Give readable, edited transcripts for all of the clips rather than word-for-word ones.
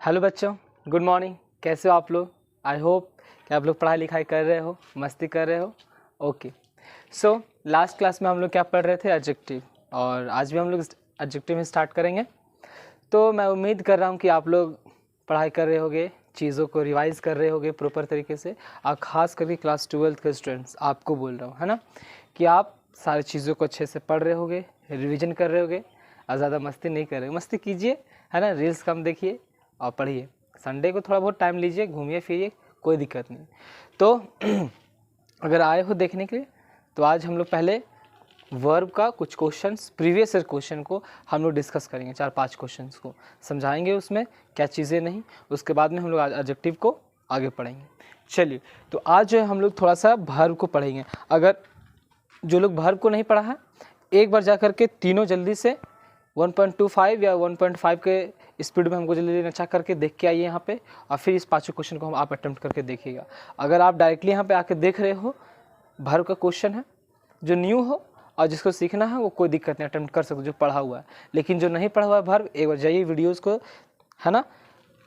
Hello बच्चों, good morning. कैसे हो आप लोग? आई होप कि आप लोग पढ़ाई लिखाई कर रहे हो, मस्ती कर रहे हो। ओके, सो लास्ट क्लास में हम लोग क्या पढ़ रहे थे? एडजेक्टिव। और आज भी हम लोग एडजेक्टिव में स्टार्ट करेंगे। तो मैं उम्मीद कर रहा हूँ कि आप लोग पढ़ाई कर रहे होगे, चीज़ों को रिवाइज़ कर रहे होगे प्रॉपर तरीके से। और ख़ास करके क्लास 12th के स्टूडेंट्स, आपको बोल रहा हूँ, है ना, कि आप सारी चीज़ों को अच्छे से पढ़ रहे होगे, रिवीजन कर रहे होगे और ज़्यादा मस्ती नहीं कर रहे। मस्ती कीजिए, है ना, रील्स कम देखिए और पढ़िए। संडे को थोड़ा बहुत टाइम लीजिए, घूमिए फिरिए, कोई दिक्कत नहीं। तो अगर आए हो देखने के लिए, तो आज हम लोग पहले वर्ब का कुछ क्वेश्चंस, प्रीवियस ईयर क्वेश्चन को हम लोग डिस्कस करेंगे। 4-5 क्वेश्चंस को समझाएंगे, उसमें क्या चीज़ें नहीं। उसके बाद में हम लोग एडजेक्टिव को आगे पढ़ेंगे। चलिए, तो आज जो है हम लोग थोड़ा सा वर्ब को पढ़ेंगे। अगर जो लोग वर्ब को नहीं पढ़ा है, एक बार जा कर के तीनों जल्दी से 1.25 या 1.5 के स्पीड में हमको जल्दी अच्छा करके देख के आइए यहाँ पे, और फिर इस 5 क्वेश्चन को हम आप अटेम्प्ट करके देखिएगा। अगर आप डायरेक्टली यहाँ पे आके देख रहे हो, वर्ब का क्वेश्चन है, जो न्यू हो और जिसको सीखना है वो कोई दिक्कत नहीं, अटेम्प्ट कर सकते जो पढ़ा हुआ है। लेकिन जो नहीं पढ़ा हुआ है वर्ब, एक बार जाइए वीडियोज़ को, है ना,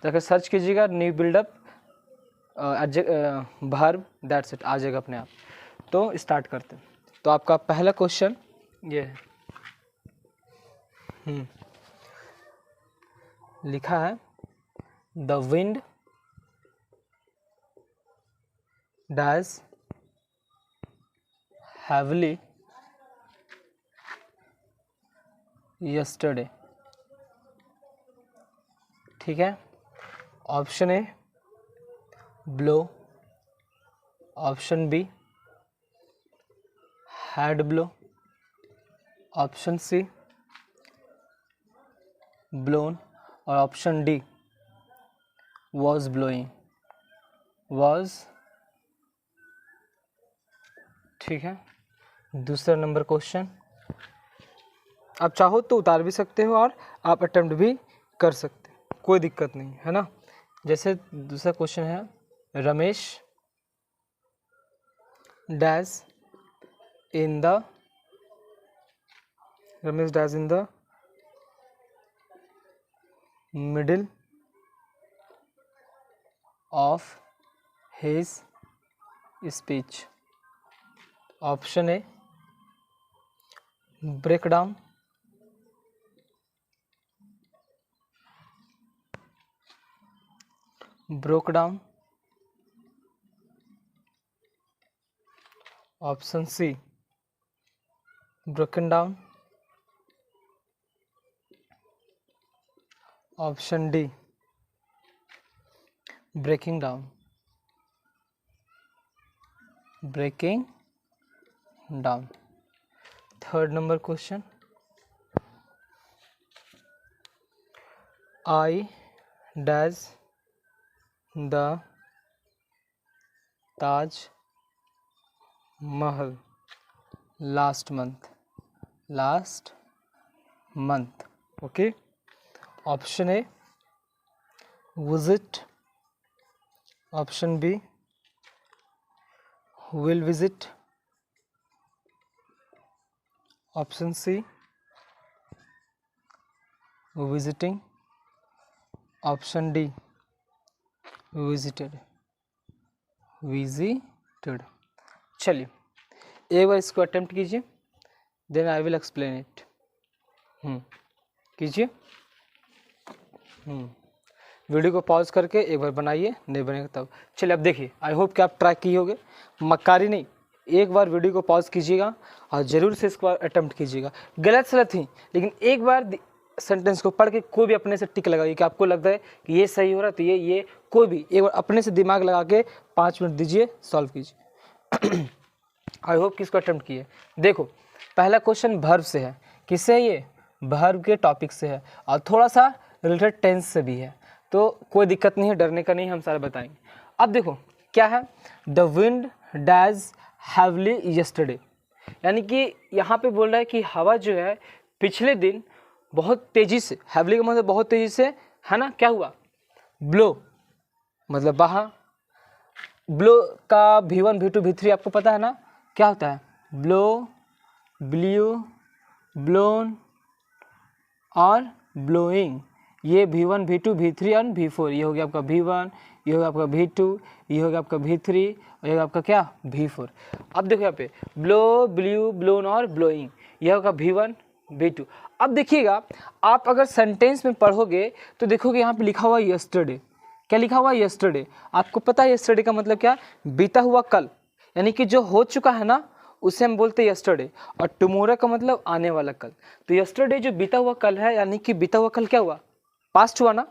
जाकर सर्च कीजिएगा new buildup verb, that's it, आ जाएगा अपने आप। तो स्टार्ट करते हैं। तो आपका पहला क्वेश्चन ये है, लिखा है the wind dash heavily yesterday. ठीक है, option A blow, option B had blow, option C blown, और option D was blowing. Was. ठीक है, दूसरा नंबर क्वेश्चन, आप चाहो तो उतार भी सकते हो और आप अटेम्प्ट भी कर सकते हो, कोई दिक्कत नहीं, है ना। जैसे दूसरा क्वेश्चन है, Ramesh dash in the middle of his speech. Option A break down, broke down, option C broken down, option D breaking down. Breaking down. Third number question, I dash the Taj Mahal last month. Okay, option A visit, option B will visit, option C visiting, option D visited. चलिए, एक बार इसको attempt कीजिए, then I will explain it. कीजिए, video को pause करके एक बार बनाइए, नहीं बनेगा तब। चलिए, अब देखिए, आई होप कि आप ट्राई किए होंगे, मक्कारी नहीं। एक बार वीडियो को पॉज कीजिएगा और ज़रूर से इसको अटेम्प्ट कीजिएगा। गलत सलत ही, लेकिन एक बार सेंटेंस को पढ़ के कोई भी अपने से टिक लगाइए कि आपको लगता है कि ये सही हो रहा है, तो ये कोई भी एक बार अपने से दिमाग लगा के 5 मिनट दीजिए, सॉल्व कीजिए। आई होप कि इसको अटेम्प्ट किए। देखो, पहला क्वेश्चन वर्ब से है। किससे है ये? वर्ब के टॉपिक से है और थोड़ा सा रिलेटेड टेंस से भी है, तो कोई दिक्कत नहीं है, डरने का नहीं, हम सारा बताएंगे। अब देखो क्या है, the wind dash heavily yesterday, यानी कि यहाँ पे बोल रहा है कि हवा जो है पिछले दिन बहुत तेज़ी से, हैवली का मतलब बहुत तेज़ी से, है ना, क्या हुआ, ब्लो मतलब बहा। ब्लो का V1 V2 V3 आपको पता है ना, क्या होता है, ब्लो, ब्ल्यू, ब्लोन और ब्लोइंग, ये V1 V2 V3 और V4, ये हो गया आपका V1, ये हो गया आपका V2, ये हो गया आपका V3 और ये होगा आपका क्या V4। अब देखो यहाँ पे ब्लो, ब्ल्यू, ब्लोन और ब्लोइंग, ये होगा V1 V2। अब देखिएगा आप अगर सेंटेंस में पढ़ोगे तो देखोगे यहाँ पे लिखा हुआ है यस्टरडे। क्या लिखा हुआ है? यस्टरडे। आपको पता है यस्टरडे का मतलब क्या? बीता हुआ कल, यानी कि जो हो चुका है ना उसे हम बोलते हैं यस्टरडे, और टुमारो का मतलब आने वाला कल। तो यस्टरडे जो बीता हुआ कल है, यानी कि बीता हुआ कल क्या हुआ? पास्ट हुआ ना।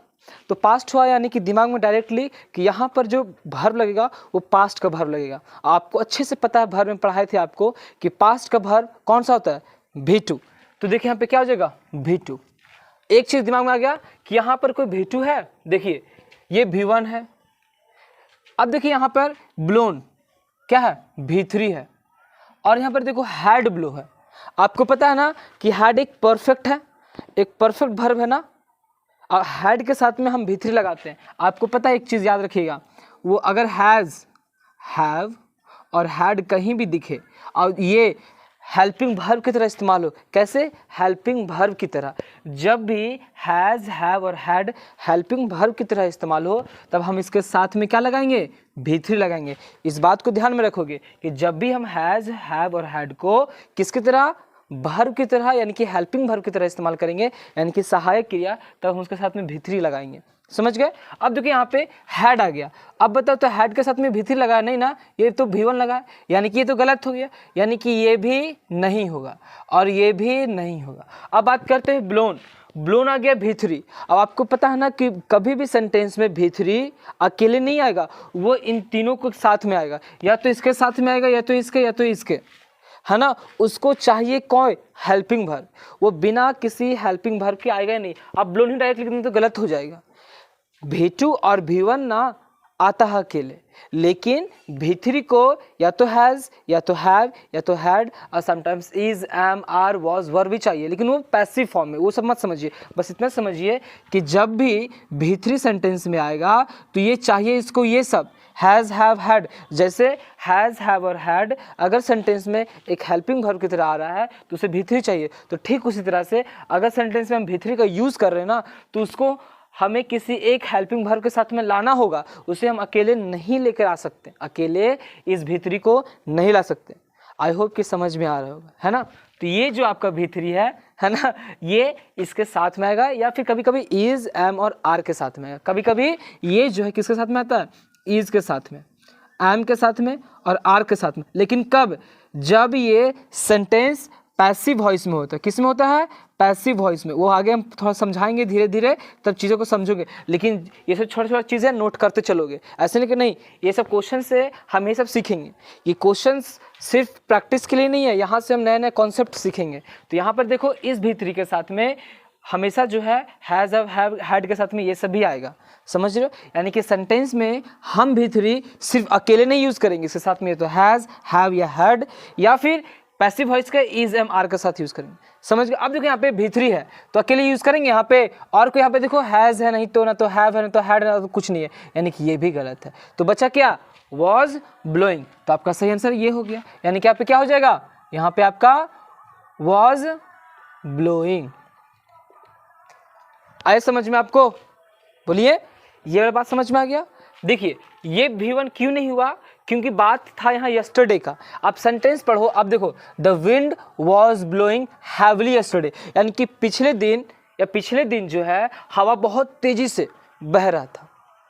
तो पास्ट हुआ यानी कि दिमाग में डायरेक्टली कि यहाँ पर जो वर्ब लगेगा वो पास्ट का वर्ब लगेगा। आपको अच्छे से पता है, वर्ब में पढ़ाए थे आपको कि पास्ट का वर्ब कौन सा होता है? V2। तो देखिए यहाँ पे क्या हो जाएगा? V2। एक चीज दिमाग में आ गया कि यहाँ पर कोई V2 है। देखिए ये V1 है। अब देखिए यहाँ पर ब्लोन क्या है? V3 है। और यहाँ पर देखो हैड ब्लो है। आपको पता है ना कि हैड एक परफेक्ट है, एक परफेक्ट वर्ब है ना, और हैड के साथ में हम V3 लगाते हैं। आपको पता है एक चीज़ याद रखिएगा, वो अगर हैज़, हैव और हैड कहीं भी दिखे और ये हेल्पिंग वर्ब की तरह इस्तेमाल हो। कैसे? हेल्पिंग वर्ब की तरह। जब भी हैज़, हैव और हैड हेल्पिंग वर्ब की तरह इस्तेमाल हो तब हम इसके साथ में क्या लगाएंगे? V3 लगाएंगे। इस बात को ध्यान में रखोगे कि जब भी हम हैज़, हैव और हैड को किसकी तरह? वर्ब की तरह, यानी कि हेल्पिंग वर्ब की तरह इस्तेमाल करेंगे, यानी कि सहायक क्रिया, तब हम उसके साथ में V3 लगाएंगे। समझ गए? अब देखिए यहाँ पे हैड आ गया। अब बताओ तो हैड के साथ में V3 लगाया नहीं ना, ये तो V1 लगाया, यानी कि ये तो गलत हो गया, यानी कि ये भी नहीं होगा और ये भी नहीं होगा। अब बात करते हैं ब्लोन। ब्लोन आ गया V3। अब आपको पता है ना कि कभी भी सेंटेंस में V3 अकेले नहीं आएगा, वो इन तीनों को साथ में आएगा, या तो इसके साथ में आएगा, या तो इसके, या तो इसके, है ना। उसको चाहिए कौन? Helping verb. वो बिना किसी हेल्पिंग वर्ब के आएगा नहीं। अब ब्लोन ही डायरेक्ट लिख देंगे तो गलत हो जाएगा। V2 और V1 ना आता है अकेले, लेकिन V3 को या तो हैज़, या तो हैव, या तो हैड और sometimes is, am, are, was, were भी चाहिए, लेकिन वो पैसिव फॉर्म में। वो सब मत समझिए, बस इतना समझिए कि जब भी V3 सेंटेंस में आएगा तो ये चाहिए इसको ये सब हैज़, हैव, हैड। जैसे हैज़, हैव और हैड अगर सेंटेंस में एक हेल्पिंग वर्ब की तरह आ रहा है तो उसे V3 चाहिए। तो ठीक उसी तरह से अगर सेंटेंस में हम V3 का यूज़ कर रहे हैं ना, तो उसको हमें किसी एक हेल्पिंग वर्ब के साथ में लाना होगा। उसे हम अकेले नहीं लेकर आ सकते, अकेले इस V3 को नहीं ला सकते। आई होप कि समझ में आ रहा होगा, है ना। तो ये जो आपका V3 है ना, ये इसके साथ में आएगा, या फिर कभी कभी इज, एम और आर के साथ में आएगा। कभी कभी ये जो है किसके साथ में आता है? इज के साथ में, एम के साथ में और आर के साथ में। लेकिन कब? जब ये सेंटेंस पैसिव वॉइस में होता है। किस में होता है? पैसिव वॉइस में। वो आगे हम थोड़ा समझाएंगे धीरे धीरे, तब चीज़ों को समझोगे। लेकिन ये सब छोटा छोटा चीज़ें नोट करते चलोगे, ऐसे नहीं कि नहीं ये सब क्वेश्चन से हम ये सब सीखेंगे। ये क्वेश्चंस सिर्फ प्रैक्टिस के लिए नहीं है, यहाँ से हम नए नए कॉन्सेप्ट सीखेंगे। तो यहाँ पर देखो इस V3 के साथ में हमेशा जो है हैज़, हैव, हैड के साथ में ये सब भी आएगा। समझ रहे हो? यानी कि सेंटेंस में हम V3 सिर्फ अकेले नहीं यूज़ करेंगे, इसके साथ में तो हैज़, हैव या हैड, या फिर पैसिव वॉइस का इज, एम, आर के साथ यूज़ करेंगे। समझ गए? अब देखो यहाँ पे V3 है तो अकेले यूज़ करेंगे यहाँ पे, और कोई यहाँ पे देखो हैज़ है नहीं तो, ना तो हैव है, ना तो हैड है, ना तो कुछ नहीं है, यानी कि ये भी गलत है। तो बचा क्या? Was blowing. तो आपका सही आंसर ये हो गया, यानी कि यहाँ पे क्या हो जाएगा? यहाँ पे आपका वॉज ब्लोइंग। आए समझ में आपको? बोलिए, ये वाला बात समझ में आ गया? देखिए ये V1 क्यों नहीं हुआ? क्योंकि बात था यहाँ यस्टरडे का। आप सेंटेंस पढ़ो, अब देखो the wind was blowing heavily yesterday, यानी कि पिछले दिन जो है हवा बहुत तेजी से बह रहा था।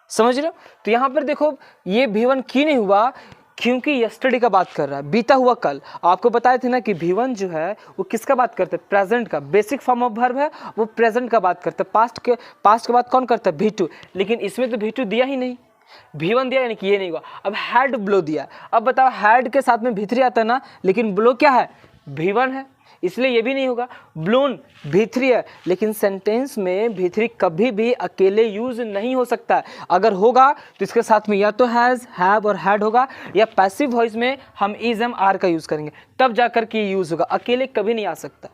समझ रहे हो? तो यहाँ पर देखो ये V1 क्यों नहीं हुआ? क्योंकि यस्टरडे का बात कर रहा है, बीता हुआ कल। आपको बताए थे ना कि V1 जो है वो किसका बात करता है? प्रेजेंट का। बेसिक फॉर्म ऑफ वर्ब है, वो प्रेजेंट का बात करता है। पास्ट के बात कौन करता है? V2। लेकिन इसमें तो V2 दिया ही नहीं, V1 दिया, यानी कि ये नहीं हुआ। अब हैड ब्लो दिया। अब बताओ हैड के साथ में V3 आता है ना, लेकिन ब्लो क्या है? V1 है, इसलिए ये भी नहीं होगा। ब्लोन V3 है, लेकिन सेंटेंस में V3 कभी भी अकेले यूज नहीं हो सकता है। अगर होगा तो इसके साथ में या तो हैज़, हैव और हैड होगा, या पैसिव वॉइस में हम इज, एम, आर का यूज़ करेंगे, तब जाकर के यूज़ होगा। अकेले कभी नहीं आ सकता।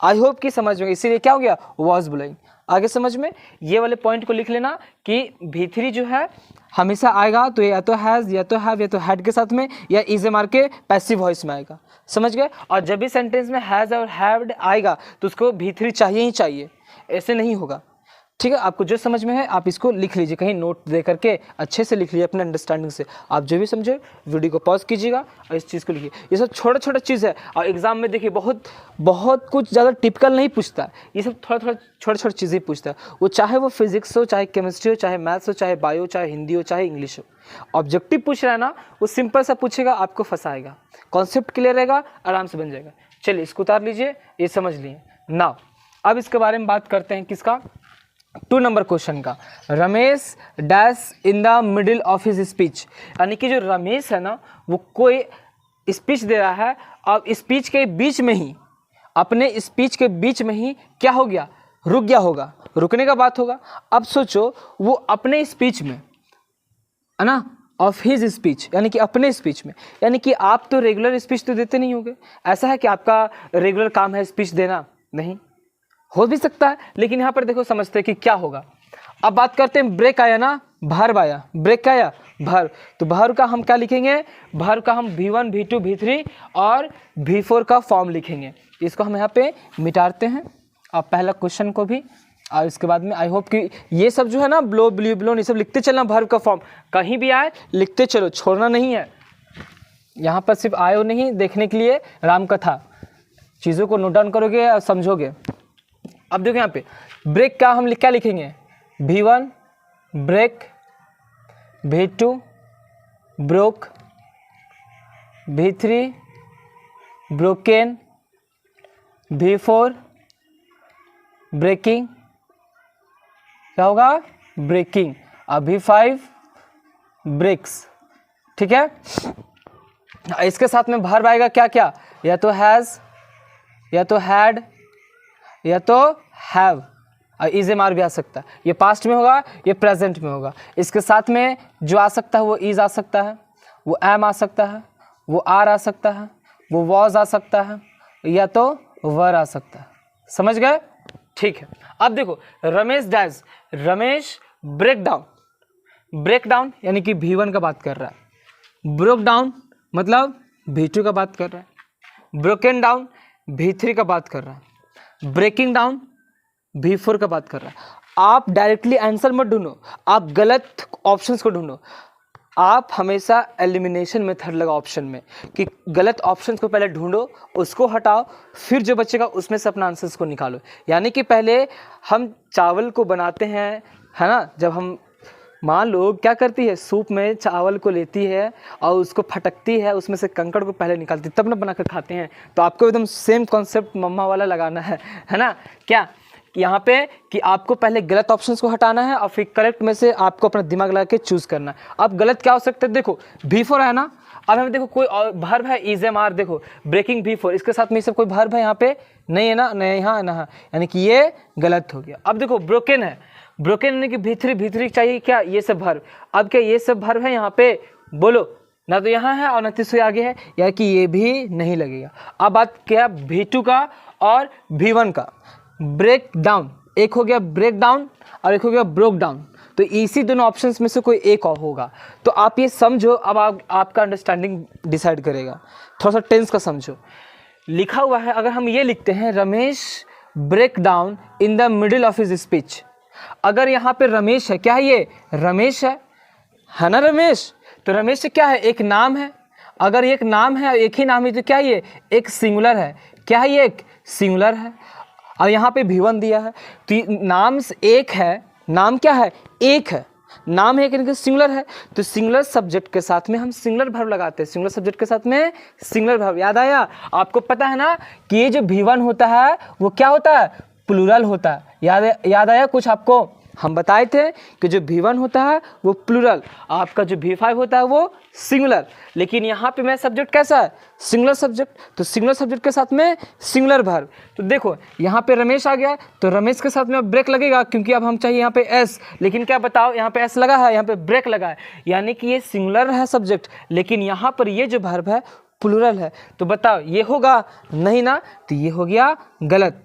आई होप कि समझ में, इसीलिए क्या हो गया? Was blowing. आगे समझ में ये वाले पॉइंट को लिख लेना कि V3 जो है हमेशा आएगा तो या तो हैज़, या तो हैव, या तो हैड के साथ में, या इज, एम, आर के पैसिव वॉइस में आएगा। समझ गए? और जब भी सेंटेंस में हैज़ और हैव्ड आएगा तो उसको V3 चाहिए ही चाहिए, ऐसे नहीं होगा। ठीक है, आपको जो समझ में है आप इसको लिख लीजिए, कहीं नोट दे करके अच्छे से लिख लीजिए अपने अंडरस्टैंडिंग से। आप जो भी समझे वीडियो को पॉज कीजिएगा और इस चीज़ को लिखिए। ये सब छोटा छोटा चीज़ है और एग्जाम में देखिए बहुत कुछ ज़्यादा टिपिकल नहीं पूछता, ये सब थोड़ा छोटा छोटा चीज़ें पूछता है। वो चाहे वो फिजिक्स हो, चाहे केमिस्ट्री हो, चाहे मैथ्स हो, चाहे बायो, चाहे हिंदी हो, चाहे इंग्लिश हो। ऑब्जेक्टिव पूछ रहा है ना, वो सिंपल सा पूछेगा, आपको फंसाएगा। कॉन्सेप्ट क्लियर रहेगा, आराम से बन जाएगा। चलिए इसको उतार लीजिए, ये समझ लिए। नाउ अब इसके बारे में बात करते हैं, किसका, 2 नंबर क्वेश्चन का। Ramesh dash in the middle of his speech, यानी कि जो रमेश है ना, वो कोई स्पीच दे रहा है और स्पीच के बीच में ही, अपने स्पीच के बीच में ही क्या हो गया, रुक गया होगा, रुकने का बात होगा। अब सोचो वो अपने स्पीच में है ना, ऑफ हिज स्पीच यानी कि अपने स्पीच में, यानी कि आप तो रेगुलर स्पीच तो देते नहीं होंगे। ऐसा है कि आपका रेगुलर काम है स्पीच देना? नहीं, हो भी सकता है, लेकिन यहाँ पर देखो समझते हैं कि क्या होगा। अब बात करते हैं, ब्रेक आया ना, भर्व आया, ब्रेक क्या आया, भर्व। तो भर्व का हम क्या लिखेंगे, भर्व का हम V1 V2 V3 और V4 का फॉर्म लिखेंगे। इसको हम यहाँ पे मिटाते हैं, अब पहला क्वेश्चन को भी, और इसके बाद में आई होप कि ये सब जो है ना, ब्लो ब्लू ब्लोन, ये सब लिखते चलना, भर्व का फॉर्म कहीं भी आए लिखते चलो, छोड़ना नहीं है। यहाँ पर सिर्फ आयो नहीं देखने के लिए राम कथा, चीज़ों को नोट डाउन करोगे और समझोगे। अब देखो यहाँ पे ब्रेक का हम क्या लिखेंगे, V1 break, V2 broke, V3 broken, V4 breaking, क्या होगा, ब्रेकिंग, और V5 ब्रेक्स। ठीक है, इसके साथ में भर्ब आएगा क्या क्या, या तो हैज़, या तो हैड, या तो हैव, और इज एम आर भी आ सकता है। ये पास्ट में होगा, ये प्रेजेंट में होगा। इसके साथ में जो आ सकता है वो इज आ सकता है, वो एम आ सकता है, वो आर आ सकता है, वो वॉज आ सकता है, या तो वर आ सकता है। समझ गए? ठीक है, अब देखो Ramesh dash, Ramesh break down, break down यानी कि V1 का बात कर रहा है, ब्रोक डाउन मतलब V2 का बात कर रहा है, ब्रोकन डाउन V3 का बात कर रहा है, ब्रेकिंग डाउन V4 का बात कर रहा है। आप डायरेक्टली आंसर मत ढूंढो, आप गलत ऑप्शंस को ढूंढो। आप हमेशा एलिमिनेशन मेथड लगाओ ऑप्शन में, कि गलत ऑप्शंस को पहले ढूंढो, उसको हटाओ, फिर जो बचेगा उसमें से अपना आंसर्स को निकालो। यानी कि पहले हम चावल को बनाते हैं, है ना, जब हम, मान लो क्या करती है, सूप में चावल को लेती है और उसको फटकती है, उसमें से कंकड़ को पहले निकालती है, तब ना बनाकर खाते हैं। तो आपको एकदम सेम कॉन्सेप्ट मम्मा वाला लगाना है ना, क्या यहाँ पे कि आपको पहले गलत ऑप्शंस को हटाना है और फिर करेक्ट में से आपको अपना दिमाग लगा के चूज करना है। अब गलत क्या हो सकता है, देखो V4 है ना, अब हमें देखो कोई और भर्ब है, इज एम आर, देखो ब्रेकिंग V4, इसके साथ में ये सब कोई भर्ब है यहाँ पे नहीं है ना, नहीं यहाँ ना, यानी कि ये गलत हो गया। अब देखो ब्रोकन है, ब्रोकन यानी कि V3 चाहिए क्या, ये सब भर्ब। अब क्या ये सब भर्ब है यहाँ पे, बोलो ना, तो यहाँ है और ना तीसरे आगे है, यानी कि ये भी नहीं लगेगा। अब बात क्या, V2 का और V1 का। ब्रेक डाउन, एक हो गया ब्रेक डाउन और एक हो गया ब्रोक डाउन, तो इसी दोनों ऑप्शंस में से कोई एक और होगा। तो आप ये समझो, अब आपका अंडरस्टैंडिंग डिसाइड करेगा। थोड़ा सा टेंस का समझो, लिखा हुआ है, अगर हम ये लिखते हैं Ramesh break down in the middle of his speech, अगर यहाँ पे रमेश है, क्या है ये, रमेश है ना, रमेश, तो रमेश से क्या है, एक नाम है। अगर एक नाम है, एक ही नाम है, तो क्या ये एक सिंगुलर है, क्या है, ये एक सिंगुलर है। और यहाँ पे V1 दिया है, तो नाम एक है, नाम क्या है, एक है, नाम है कि सिंगुलर है, तो सिंगुलर सब्जेक्ट के साथ में हम सिंगुलर वर्ब लगाते हैं, सिंगुलर सब्जेक्ट के साथ में सिंगुलर वर्ब। याद आया आपको, पता है ना कि ये जो V1 होता है वो क्या होता है, प्लूरल होता है। याद आया कुछ आपको, हम बताए थे कि जो V1 होता है वो प्लूरल, आपका जो V5 होता है वो सिंगुलर। लेकिन यहाँ पे मैं सब्जेक्ट कैसा है, सिंगुलर सब्जेक्ट, तो सिंगुलर सब्जेक्ट के साथ में सिंगुलर वर्ब। तो देखो यहाँ पे रमेश आ गया, तो रमेश के साथ में ब्रेक लगेगा, क्योंकि अब हम चाहिए यहाँ पे S, लेकिन क्या बताओ, यहाँ पे S लगा है, यहाँ पे ब्रेक लगा है, यानी कि ये सिंगुलर है सब्जेक्ट, लेकिन यहाँ पर ये जो वर्ब है प्लूरल है। तो बताओ ये होगा नहीं ना, तो ये हो गया गलत।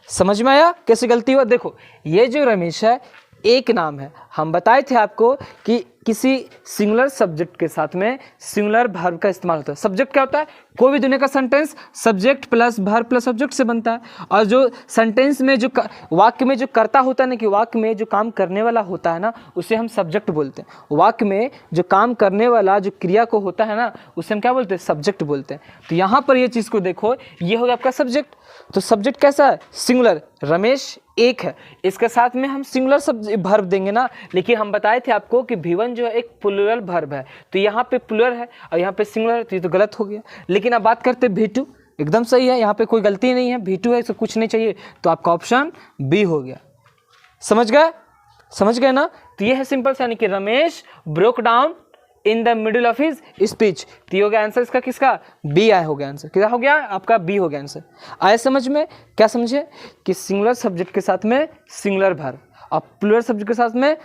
समझ में आया कैसे गलती हुआ? देखो ये जो रमेश है एक नाम है। हम बताए थे आपको कि किसी सिंगुलर सब्जेक्ट के साथ में सिंगुलर वर्ब का इस्तेमाल होता है। सब्जेक्ट क्या होता है? कोई भी दुनिया का sentence subject plus verb plus subject से बनता है। और जो सेंटेंस में जो वाक्य में जो कर्ता होता है ना, कि वाक्य में जो काम करने वाला होता है ना, उसे हम सब्जेक्ट बोलते हैं। वाक्य में जो काम करने वाला जो क्रिया को होता है ना, उसे हम क्या बोलते हैं? सब्जेक्ट बोलते हैं। तो यहाँ पर ये चीज़ को देखो, ये हो गया आपका सब्जेक्ट। तो सब्जेक्ट कैसा है? सिंगुलर। रमेश एक है, इसके साथ में हम सिंगुलर वर्ब देंगे ना। लेकिन हम बताए थे आपको कि V1 जो है एक प्लूरल वर्ब है, तो यहाँ पे प्लूरल है और यहाँ पे सिंगुलर है, तो ये तो गलत हो गया। लेकिन अब बात करते हैं V2, एकदम सही है, यहाँ पे कोई गलती नहीं है। V2 है, इसको कुछ नहीं चाहिए, तो आपका ऑप्शन बी हो गया। समझ गए? समझ गए ना? तो ये है सिंपल सा, यानी कि Ramesh broke down in the middle of his speech. तो ये हो गया आंसर इसका, किसका? बी आया हो गया आंसर। क्या हो गया आपका? बी हो गया आंसर। आया समझ में? क्या समझे? कि सिंगुलर सब्जेक्ट के साथ में सिंगुलर वर्ब और प्लूरल सब्जेक्ट के साथ में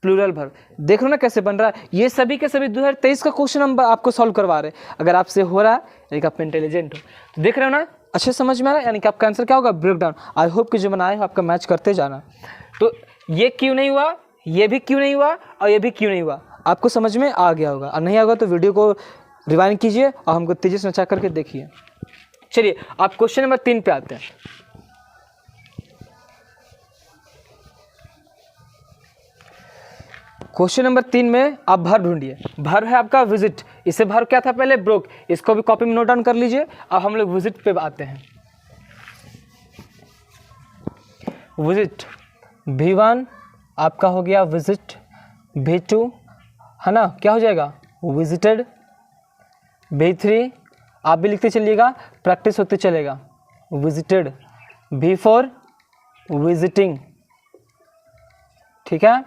प्लूरल वर्ब। देख लो ना कैसे बन रहा है। ये सभी के सभी 2023 का क्वेश्चन हम आपको सॉल्व करवा रहे हैं। अगर आपसे हो रहा है, यानी कि आप इंटेलिजेंट हो, तो देख रहे हो ना, अच्छे समझ में आ रहा है। यानी कि आपका आंसर क्या होगा? Break down. आई होप कि जो बनाए हो आपका मैच करते जाना। तो ये क्यों नहीं हुआ, ये भी क्यों नहीं हुआ और ये भी क्यों नहीं हुआ, आपको समझ में आ गया होगा। और नहीं आएगा तो वीडियो को रिवाइंड कीजिए और हमको तेजी से नचा करके देखिए। चलिए आप क्वेश्चन नंबर 3 पे आते हैं। क्वेश्चन नंबर 3 में आप वर्ब ढूंढिए। वर्ब है आपका विजिट। इसे वर्ब क्या था पहले? ब्रोक। इसको भी कॉपी में नोट डाउन कर लीजिए। अब हम लोग विजिट पे आते हैं। विजिट V1 आपका हो गया विजिट। V2 है ना, क्या हो जाएगा? विजिटेड। V3 आप भी लिखते चलिएगा, प्रैक्टिस होते चलेगा, विजिटेड। V4 विजिटिंग, ठीक है।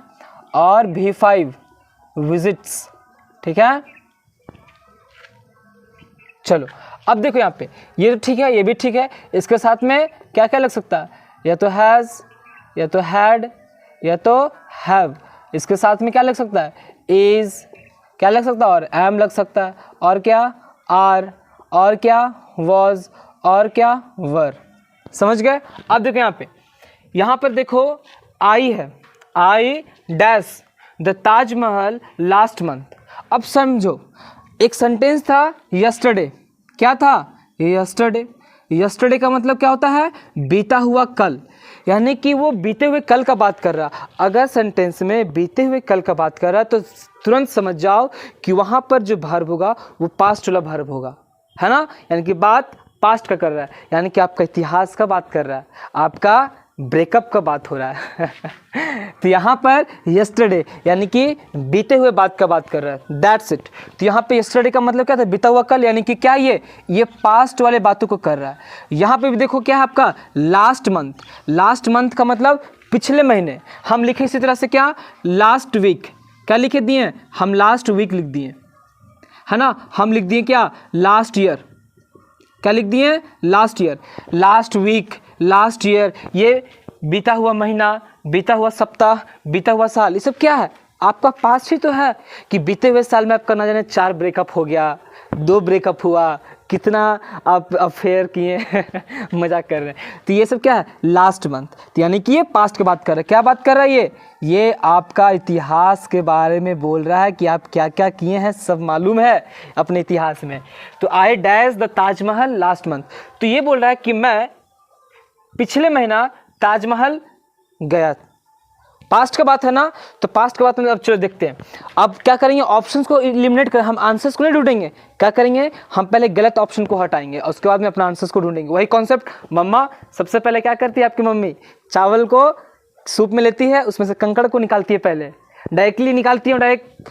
और V5 विजिट्स, ठीक है। चलो अब देखो यहाँ पे, ये तो ठीक है, ये भी ठीक है। इसके साथ में क्या क्या लग सकता है? या तो हैज़, या तो हैड, या तो हैव। इसके साथ में क्या लग सकता है? इज, क्या लग सकता है? और एम लग सकता है। और क्या? आर। और क्या? वॉज। और क्या? वर। समझ गए? अब देखो यहाँ पर देखो आई है, I dash the Taj Mahal last month. अब समझो, एक सेंटेंस था यस्टरडे। क्या था? यस्टरडे। यस्टरडे का मतलब क्या होता है? बीता हुआ कल, यानी कि वो बीते हुए कल का बात कर रहा। अगर सेंटेंस में बीते हुए कल का बात कर रहा तो तुरंत समझ जाओ कि वहाँ पर जो वर्ब होगा वो पास्ट वाला वर्ब होगा, है ना। यानी कि बात पास्ट का कर रहा है, यानी कि आपका इतिहास का बात कर रहा है, आपका ब्रेकअप का बात हो रहा है। तो यहाँ पर यस्टरडे यानी कि बीते हुए बात का बात कर रहा है, दैट्स इट। तो यहाँ पे यस्टरडे का मतलब क्या था? बीता हुआ कल, यानी कि क्या ये पास्ट वाले बातों को कर रहा है। यहाँ पे भी देखो क्या है आपका? Last month. लास्ट मंथ का मतलब पिछले महीने। हम लिखे इसी तरह से क्या? Last week. क्या लिखे दिए? हम लास्ट वीक लिख दिए, है ना। हम लिख दिए क्या? Last year. क्या लिख दिए? Last year, last week, last year. ये बीता हुआ महीना, बीता हुआ सप्ताह, बीता हुआ साल, ये सब क्या है? आपका पास्ट ही तो है। कि बीते हुए साल में आपका ना जाने 4 ब्रेकअप हो गया, 2 ब्रेकअप हुआ, कितना आप अफेयर किए। मजाक कर रहे हैं। तो ये सब क्या है? Last month. तो यानी कि ये पास्ट की बात कर रहा है। क्या बात कर रहा है? ये आपका इतिहास के बारे में बोल रहा है कि आप क्या क्या किए हैं, सब मालूम है अपने इतिहास में। तो I dash the Taj Mahal last month, तो ये बोल रहा है कि मैं पिछले महीना ताजमहल गया। पास्ट का बात है ना, तो पास्ट का बात में अब चलो देखते हैं। अब क्या करेंगे? ऑप्शंस को एलिमिनेट कर, हम आंसर्स को नहीं ढूंढेंगे। क्या करेंगे? हम पहले गलत ऑप्शन को हटाएंगे और उसके बाद में अपना आंसर्स को ढूंढेंगे। वही कॉन्सेप्ट। मम्मा सबसे पहले क्या करती है आपकी मम्मी? चावल को सूप में लेती है, उसमें से कंकड़ को निकालती है, पहले डायरेक्टली निकालती है, डायरेक्ट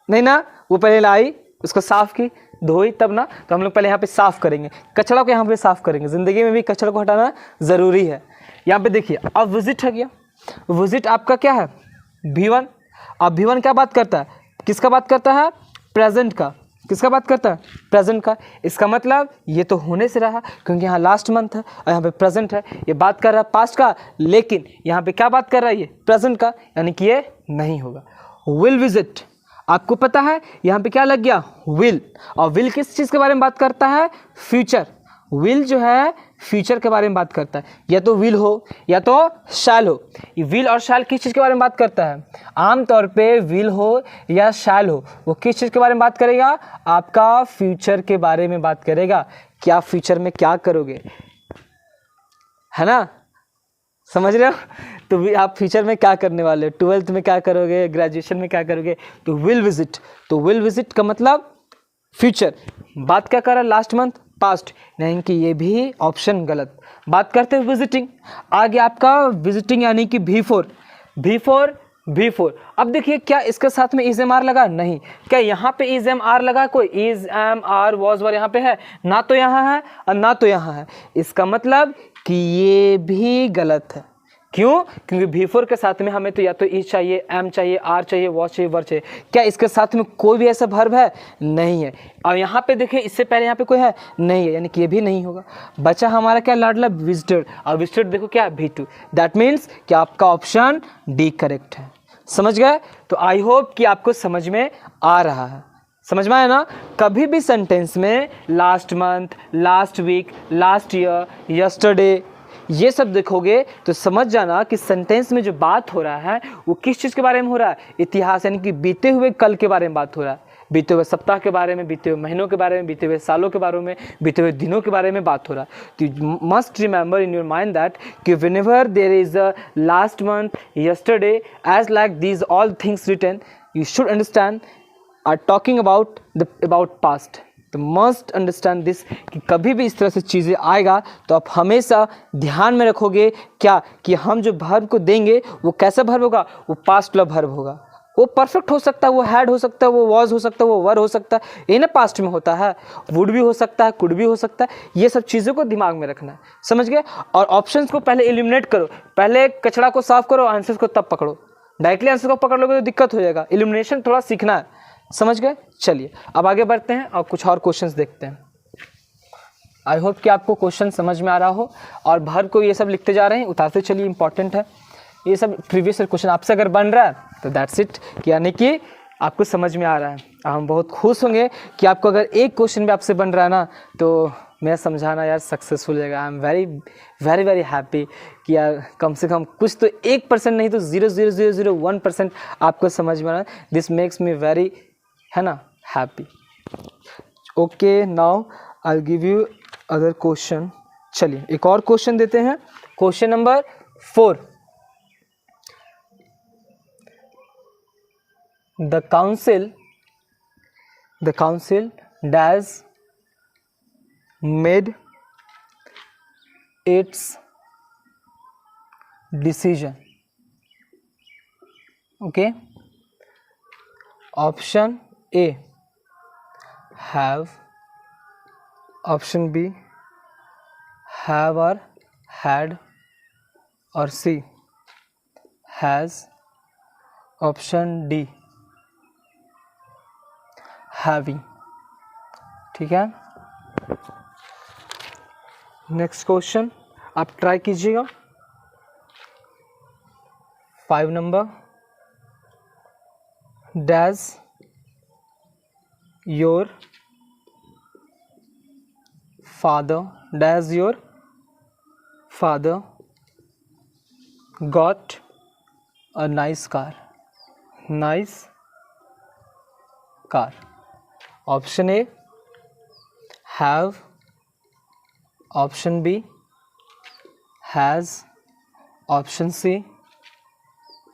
नहीं ना, वो पहले लाई, उसको साफ की, धोई, तब ना। तो हम लोग पहले यहाँ पे साफ करेंगे, कचरा को यहाँ पे साफ करेंगे। जिंदगी में भी कचरा को हटाना ज़रूरी है। यहाँ पे देखिए अब विजिट है गया। विजिट आपका क्या है? V1। अब V1 क्या बात करता है? किसका बात करता है? प्रेजेंट का। किसका बात करता है? प्रेजेंट का। इसका मतलब ये तो होने से रहा, क्योंकि यहाँ लास्ट मंथ है और यहाँ पे प्रेजेंट है। ये बात कर रहा है पास्ट का, लेकिन यहाँ पे क्या बात कर रहा है? ये प्रेजेंट का, यानी कि ये नहीं होगा। विल विजिट, आपको पता है यहाँ पे क्या लग गया? विल। और विल किस चीज़ के बारे में बात करता है? फ्यूचर। विल जो है फ्यूचर के बारे में बात करता है, या तो विल हो या तो शैल हो। विल और शैल किस चीज़ के बारे में बात करता है? आमतौर पे विल हो या शैल हो वो किस चीज़ के बारे में बात करेगा? आपका फ्यूचर के बारे में बात करेगा कि आप फ्यूचर में क्या करोगे, है ना? समझ रहे हो? तो आप फ्यूचर में क्या करने वाले हो, 12th में क्या करोगे, ग्रेजुएशन में क्या करोगे, तो विल विजिट। तो विल विजिट का मतलब फ्यूचर। बात क्या कर रहा है लास्ट मंथ? पास्ट, नहीं कि ये भी ऑप्शन गलत। बात करते हैं विजिटिंग, आगे आपका विजिटिंग यानी कि V4। अब देखिए क्या इसके साथ में इज एम आर लगा? नहीं। क्या यहाँ पे इज एम आर लगा? कोई is am are was were यहाँ पे है? ना तो यहाँ है और ना तो यहाँ है। इसका मतलब कि ये भी गलत है। क्यों? क्योंकि V4 के साथ में हमें तो या तो इज चाहिए, एम चाहिए, आर चाहिए, वॉज चाहिए, वर चाहिए। क्या इसके साथ में कोई भी ऐसा वर्ब है? नहीं है। और यहाँ पे देखिए इससे पहले यहाँ पे कोई है? नहीं है, यानी कि ये भी नहीं होगा। बचा हमारा क्या लाडला? विजिटेड। और विजिटेड देखो क्या है? V2। दैट मीन्स कि आपका ऑप्शन डी करेक्ट है। समझ गए? तो आई होप कि आपको समझ में आ रहा है। समझ में आया ना? कभी भी सेंटेंस में last month, last week, last year, yesterday ये सब देखोगे तो समझ जाना कि सेंटेंस में जो बात हो रहा है वो किस चीज़ के बारे में हो रहा है? इतिहास, यानी कि बीते हुए कल के बारे में बात हो रहा है, बीते हुए सप्ताह के बारे में, बीते हुए महीनों के बारे में, बीते हुए सालों के बारे में, बीते हुए दिनों के बारे में बात हो रहा है। तो you must remember in your mind that कि whenever there is a last month, yesterday, as like these all things written, you should understand are talking about past. तो मस्ट अंडरस्टैंड दिस कि कभी भी इस तरह से चीज़ें आएगा तो आप हमेशा ध्यान में रखोगे क्या कि हम जो वर्ब को देंगे वो कैसा वर्ब होगा? वो पास्ट वाला वर्ब होगा। वो परफेक्ट हो सकता है, वो हैड हो सकता है, वो वॉज हो सकता है, वो वर हो सकता है, ये ना पास्ट में होता है, वुड भी हो सकता है, कुड भी हो सकता है। ये सब चीज़ों को दिमाग में रखना है। समझ गए? और ऑप्शंस को पहले एलिमिनेट करो, पहले कचरा को साफ करो, आंसर्स को तब पकड़ो। डायरेक्टली आंसर को पकड़ लोगे तो दिक्कत हो जाएगा। एलिमिनेशन थोड़ा सीखना है। समझ गए? चलिए अब आगे बढ़ते हैं और कुछ और क्वेश्चंस देखते हैं। आई होप कि आपको क्वेश्चन समझ में आ रहा हो और भर को ये सब लिखते जा रहे हैं, उतारते चलिए, इंपॉर्टेंट है ये सब। प्रीवियस क्वेश्चन आपसे अगर बन रहा है तो दैट्स इट, यानी कि आपको समझ में आ रहा है। हम बहुत खुश होंगे कि आपको अगर एक क्वेश्चन भी आपसे बन रहा है ना तो मैं समझाना यार सक्सेसफुल जाएगा। I am very very very happy कि यार कम से कम कुछ तो 1% नहीं तो 0.0001% आपको समझ में आ रहा है। दिस मेक्स मी वेरी, है ना, happy. Okay, now I give you other question. चलिए एक और क्वेश्चन देते हैं। Question number 4। The council does made its decision. Okay. Option A have, option B have or had, or C has, option D having। ठीक है, next question आप try कीजिएगा। 5 number, dash your father got a nice car. Option A have, option B has, option C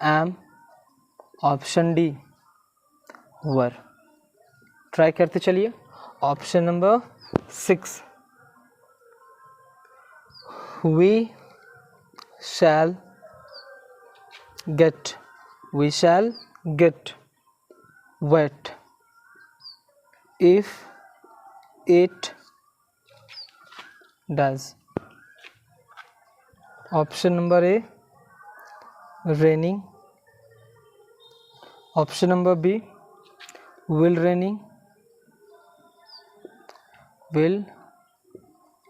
am, option D were. Try करते चलिए। Option number 6, we shall get wet if it does। Option number A raining, option number B will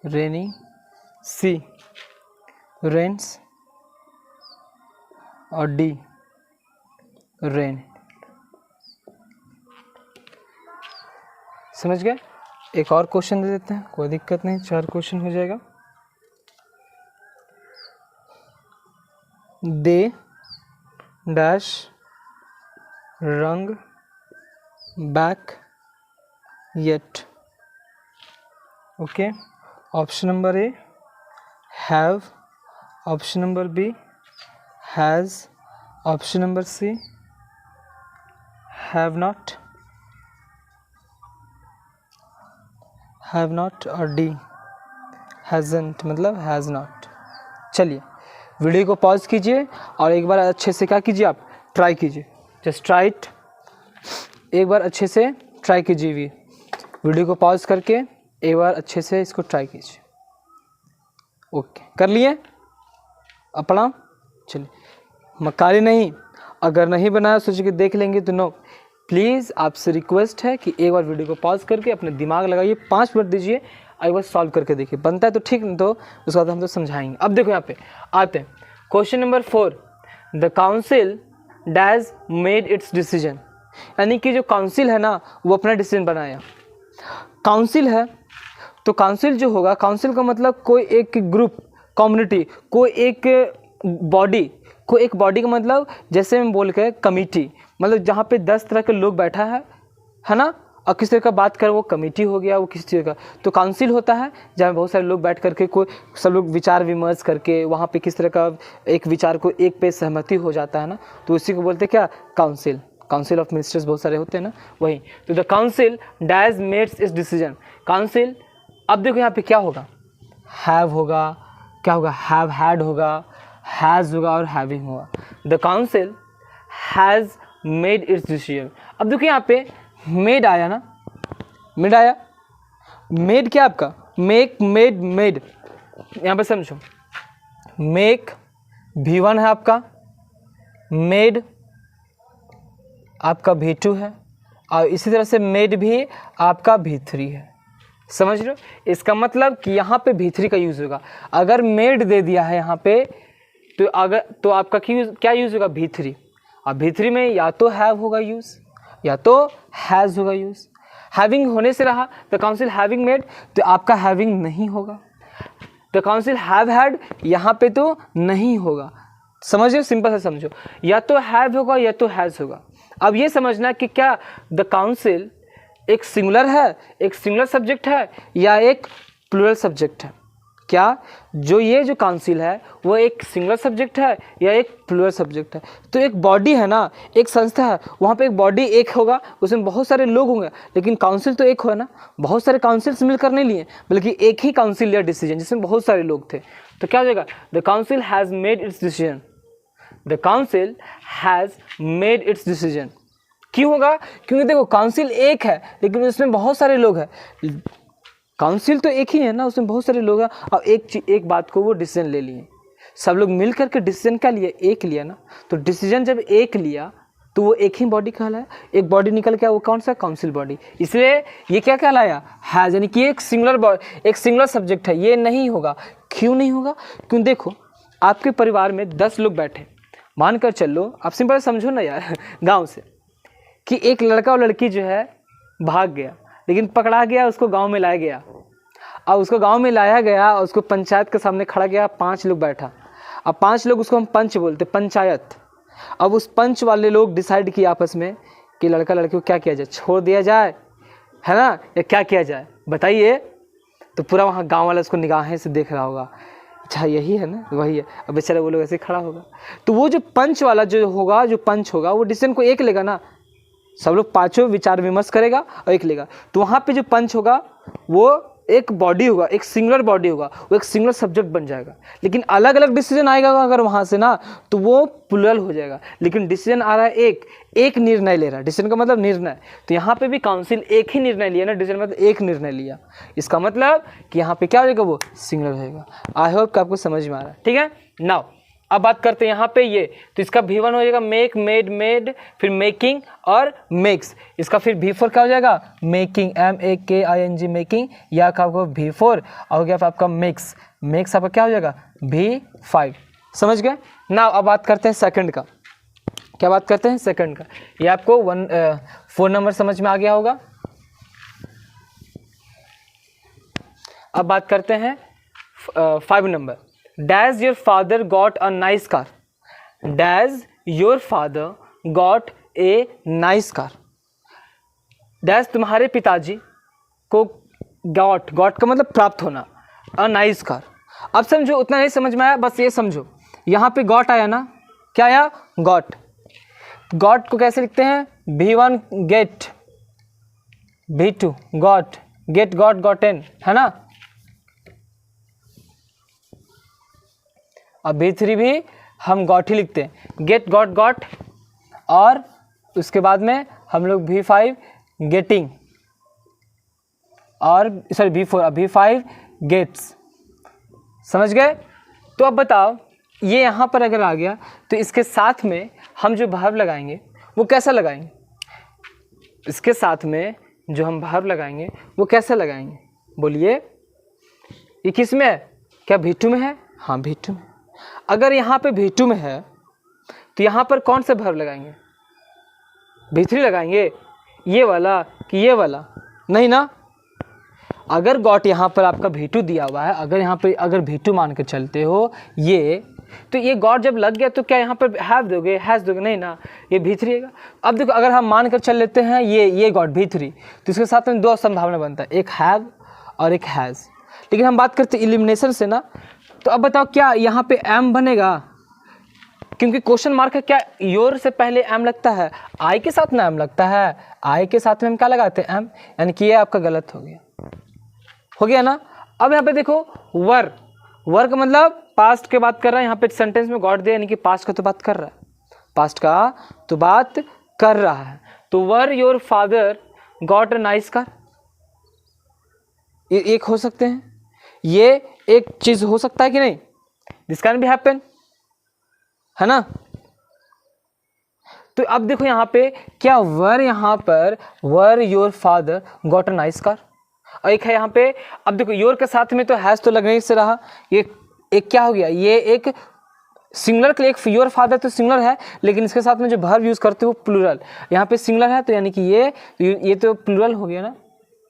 raining, C rains और D rain. समझ गए? एक और question दे देते हैं, कोई दिक्कत नहीं, 4 क्वेश्चन हो जाएगा। They dash rang back yet. Okay, option number A have, option number B has, option number C have not, और डी हैज़न्ट मतलब हैज़ नॉट। चलिए वीडियो को पॉज कीजिए और एक बार अच्छे से क्या कीजिए, आप ट्राई कीजिए, जस्ट ट्राई इट, एक बार अच्छे से ट्राई कीजिए। वीडियो को पॉज करके एक बार अच्छे से इसको ट्राई कीजिए। ओके, कर लिए अपना। चलिए, मक्कारी नहीं, अगर नहीं बनाया सोच के देख लेंगे तो नो, प्लीज़ आपसे रिक्वेस्ट है कि एक बार वीडियो को पॉज करके अपने दिमाग लगाइए, 5 मिनट दीजिए, एक बार सॉल्व करके देखिए, बनता है तो ठीक, नहीं तो उसके बाद हम तो समझाएंगे। अब देखो यहाँ पे आते हैं, question number 4, the council dash made its decision, यानी कि जो काउंसिल है ना वो अपना डिसीजन बनाया। काउंसिल है तो काउंसिल जो होगा, काउंसिल का मतलब कोई एक ग्रुप, कम्युनिटी, कोई एक बॉडी, कोई एक बॉडी का मतलब जैसे हम बोल के कमिटी, मतलब जहाँ पे 10 तरह के लोग बैठा है ना, और किसी तरह का बात करें वो कमेटी हो गया, वो किसी चीज़ का। तो काउंसिल होता है जहाँ बहुत सारे लोग बैठ करके कोई सब लोग विचार विमर्श करके वहाँ पे किस तरह का एक विचार को एक पे सहमति हो जाता है ना, तो उसी को बोलते क्या, काउंसिल। काउंसिल ऑफ मिनिस्टर्स बहुत सारे होते हैं ना, वही। तो the council dash mades its decision, council. अब देखो यहाँ पे क्या होगा, हैव होगा, क्या होगा, हैव हैड होगा, हैज़ होगा और हैविंग होगा। The council has made its decision. अब देखो यहाँ पे मेड आया ना, मेड आया, मेड क्या आपका, मेक, मेड, मेड, यहाँ पे समझो, मेक V1 है आपका, मेड आपका V2 है, और इसी तरह से मेड भी आपका V3 है। समझ रहे हो, इसका मतलब कि यहाँ पे V3 का यूज़ होगा। अगर मेड दे दिया है यहाँ पे तो आपका क्या यूज़ होगा, V3। अब V3 में या तो हैव होगा यूज़ या तो हैज़ होगा यूज़। हैविंग होने से रहा, द काउंसिल हैविंग मेड, तो आपका हैविंग नहीं होगा। द काउंसिल हैव हैड, यहाँ पे तो नहीं होगा। समझिए, सिंपल से समझो, या तो हैव होगा या तो हैज़ होगा। अब ये समझना कि क्या द काउंसिल एक सिंगुलर है, एक सिंगुलर सब्जेक्ट है या एक प्लूरल सब्जेक्ट है। क्या जो काउंसिल है वो एक सिंगुलर सब्जेक्ट है या एक प्लूरल सब्जेक्ट है। तो एक बॉडी है ना, एक संस्था है, वहाँ पे एक बॉडी एक होगा, उसमें बहुत सारे लोग होंगे, लेकिन काउंसिल तो एक हो ना, बहुत सारे काउंसिल्स मिलकर नहीं लिए, बल्कि एक ही काउंसिल लिया डिसीजन जिसमें बहुत सारे लोग थे। तो क्या हो जाएगा, the council has made its decision, the council has made its decision. क्यों होगा, क्योंकि देखो काउंसिल एक है लेकिन उसमें बहुत सारे लोग हैं। काउंसिल तो एक ही है ना, उसमें बहुत सारे लोग हैं, और एक बात को वो डिसीजन ले लिए, सब लोग मिल करके डिसीजन क्या लिया, एक लिया ना। तो डिसीजन जब एक लिया तो वो एक ही बॉडी कहलाया, एक बॉडी निकल के वो कौन सा, काउंसिल बॉडी। इसलिए ये क्या कहलाया, हैज़, यानी कि एक सिंगुलर सब्जेक्ट है, ये नहीं होगा। क्यों नहीं होगा, क्यों, देखो आपके परिवार में 10 लोग बैठे, मानकर चलो, आप सिंपल समझो ना यार गाँव से, कि एक लड़का और लड़की जो है भाग गया, लेकिन पकड़ा गया, उसको गांव में लाया गया। अब उसको गांव में लाया गया और उसको पंचायत के सामने खड़ा गया, 5 लोग बैठा। अब 5 लोग, उसको हम पंच बोलते, पंचायत। अब उस पंच वाले लोग डिसाइड किए आपस में कि लड़का लड़की को क्या किया जाए, छोड़ दिया जाए, है ना, या क्या किया जाए, बताइए। तो पूरा वहाँ गाँव वाला उसको निगाहें से देख रहा होगा, अच्छा यही है ना, वही है। अब बेचारा वो लोग ऐसे खड़ा होगा, तो वो जो पंच वाला जो होगा, जो पंच होगा, वो डिसीजन को एक लेगा ना, सब लोग 5 विचार विमर्श करेगा और एक लेगा। तो वहाँ पे जो पंच होगा वो एक बॉडी होगा, एक सिंगुलर बॉडी होगा, वो एक सिंगुलर सब्जेक्ट बन जाएगा। लेकिन अलग अलग डिसीजन आएगा अगर वहाँ से ना, तो वो प्लूरल हो जाएगा। लेकिन डिसीजन आ रहा है एक निर्णय ले रहा है, डिसीजन का मतलब निर्णय। तो यहाँ पे भी काउंसिल एक ही निर्णय लिया ना, डिसीजन मतलब एक निर्णय लिया, इसका मतलब कि यहाँ पे क्या हो जाएगा, वो सिंगुलर रहेगा। आई होप कि आपको समझ में आ रहा है, ठीक है। नाउ अब बात करते हैं यहाँ पे ये, तो इसका V1 हो जाएगा मेक, मेड, मेड, फिर मेकिंग और मेक्स। इसका फिर V4 क्या हो जाएगा, मेकिंग, MAKING, मेकिंग, या का आपको V4 हो गया आपका मेक्स। मेक्स आपका क्या हो जाएगा, V5। समझ गए ना। अब बात करते हैं सेकंड का। क्या बात करते हैं, सेकंड का। ये आपको 4 नंबर समझ में आ गया होगा। अब बात करते हैं 5 number. Dash your father got a nice car, dash your father got a nice car. Dash तुम्हारे पिताजी को गॉट का मतलब प्राप्त होना, अ नाइस कार। अब समझो, उतना नहीं समझ में आया, बस ये समझो यहाँ पे गॉट आया ना, क्या आया? गॉट। गॉट को कैसे लिखते हैं? V1 get, V2 got, get got gotten, है ना। अब V3 भी हम गॉट ही लिखते हैं, गेट गॉट गॉट, और उसके बाद में हम लोग V5 गेटिंग, और सॉरी V5 गेट्स। समझ गए? तो अब बताओ, ये यहाँ पर अगर आ गया तो इसके साथ में हम जो वर्ब लगाएंगे वो कैसा लगाएंगे? इसके साथ में जो हम वर्ब लगाएंगे वो कैसे लगाएंगे? बोलिए। ये किस में है? क्या V2 में है? हाँ, V2 में। अगर यहाँ पे V2 में है तो यहाँ पर कौन से वर्ब लगाएंगे? V3 लगाएंगे, ये वाला कि ये वाला? नहीं ना। अगर गॉट यहाँ पर आपका V2 दिया हुआ है, अगर यहाँ पे अगर V2 मान के चलते हो ये, तो ये गॉट जब लग गया तो क्या यहाँ पर हैव दोगे, हैज़ दोगे? नहीं ना, ये V3 है। अब देखो, अगर हम मान कर चल लेते हैं ये गॉट V3, तो इसके साथ में दो संभावना बनता है, एक हैव और एक हैज़। लेकिन हम बात करते हैं एलिमिनेशन से ना। तो अब बताओ, क्या यहाँ पे एम बनेगा? क्योंकि क्वेश्चन मार्क है, क्या योर से पहले एम लगता है? आई के साथ ना एम लगता है, आई के साथ में हम क्या लगाते हैं? एम। यानी कि ये आपका गलत हो गया ना। अब यहाँ पे देखो, वर का मतलब पास्ट के बात कर रहा है, यहाँ पे सेंटेंस में गॉट दिया, यानी कि पास्ट का तो बात कर रहा है, पास्ट का तो बात कर रहा है। तो were your father got a nice car, ये एक हो सकते हैं, ये एक चीज हो सकता है कि नहीं? दिस कैन बी हैपन, है ना। तो अब देखो यहाँ पे, क्या वर यहाँ पर were your father got a nice car, और एक है यहाँ पे, अब देखो योर के साथ में तो हैज तो लगने से रहा, ये एक क्या हो गया? ये एक सिंगुलर के लिए, एक योर फादर तो सिंगुलर है, लेकिन इसके साथ में जो वर्ब यूज करते हो प्लूरल, यहाँ पे सिंगुलर है, तो यानी कि ये तो प्लूरल हो गया ना,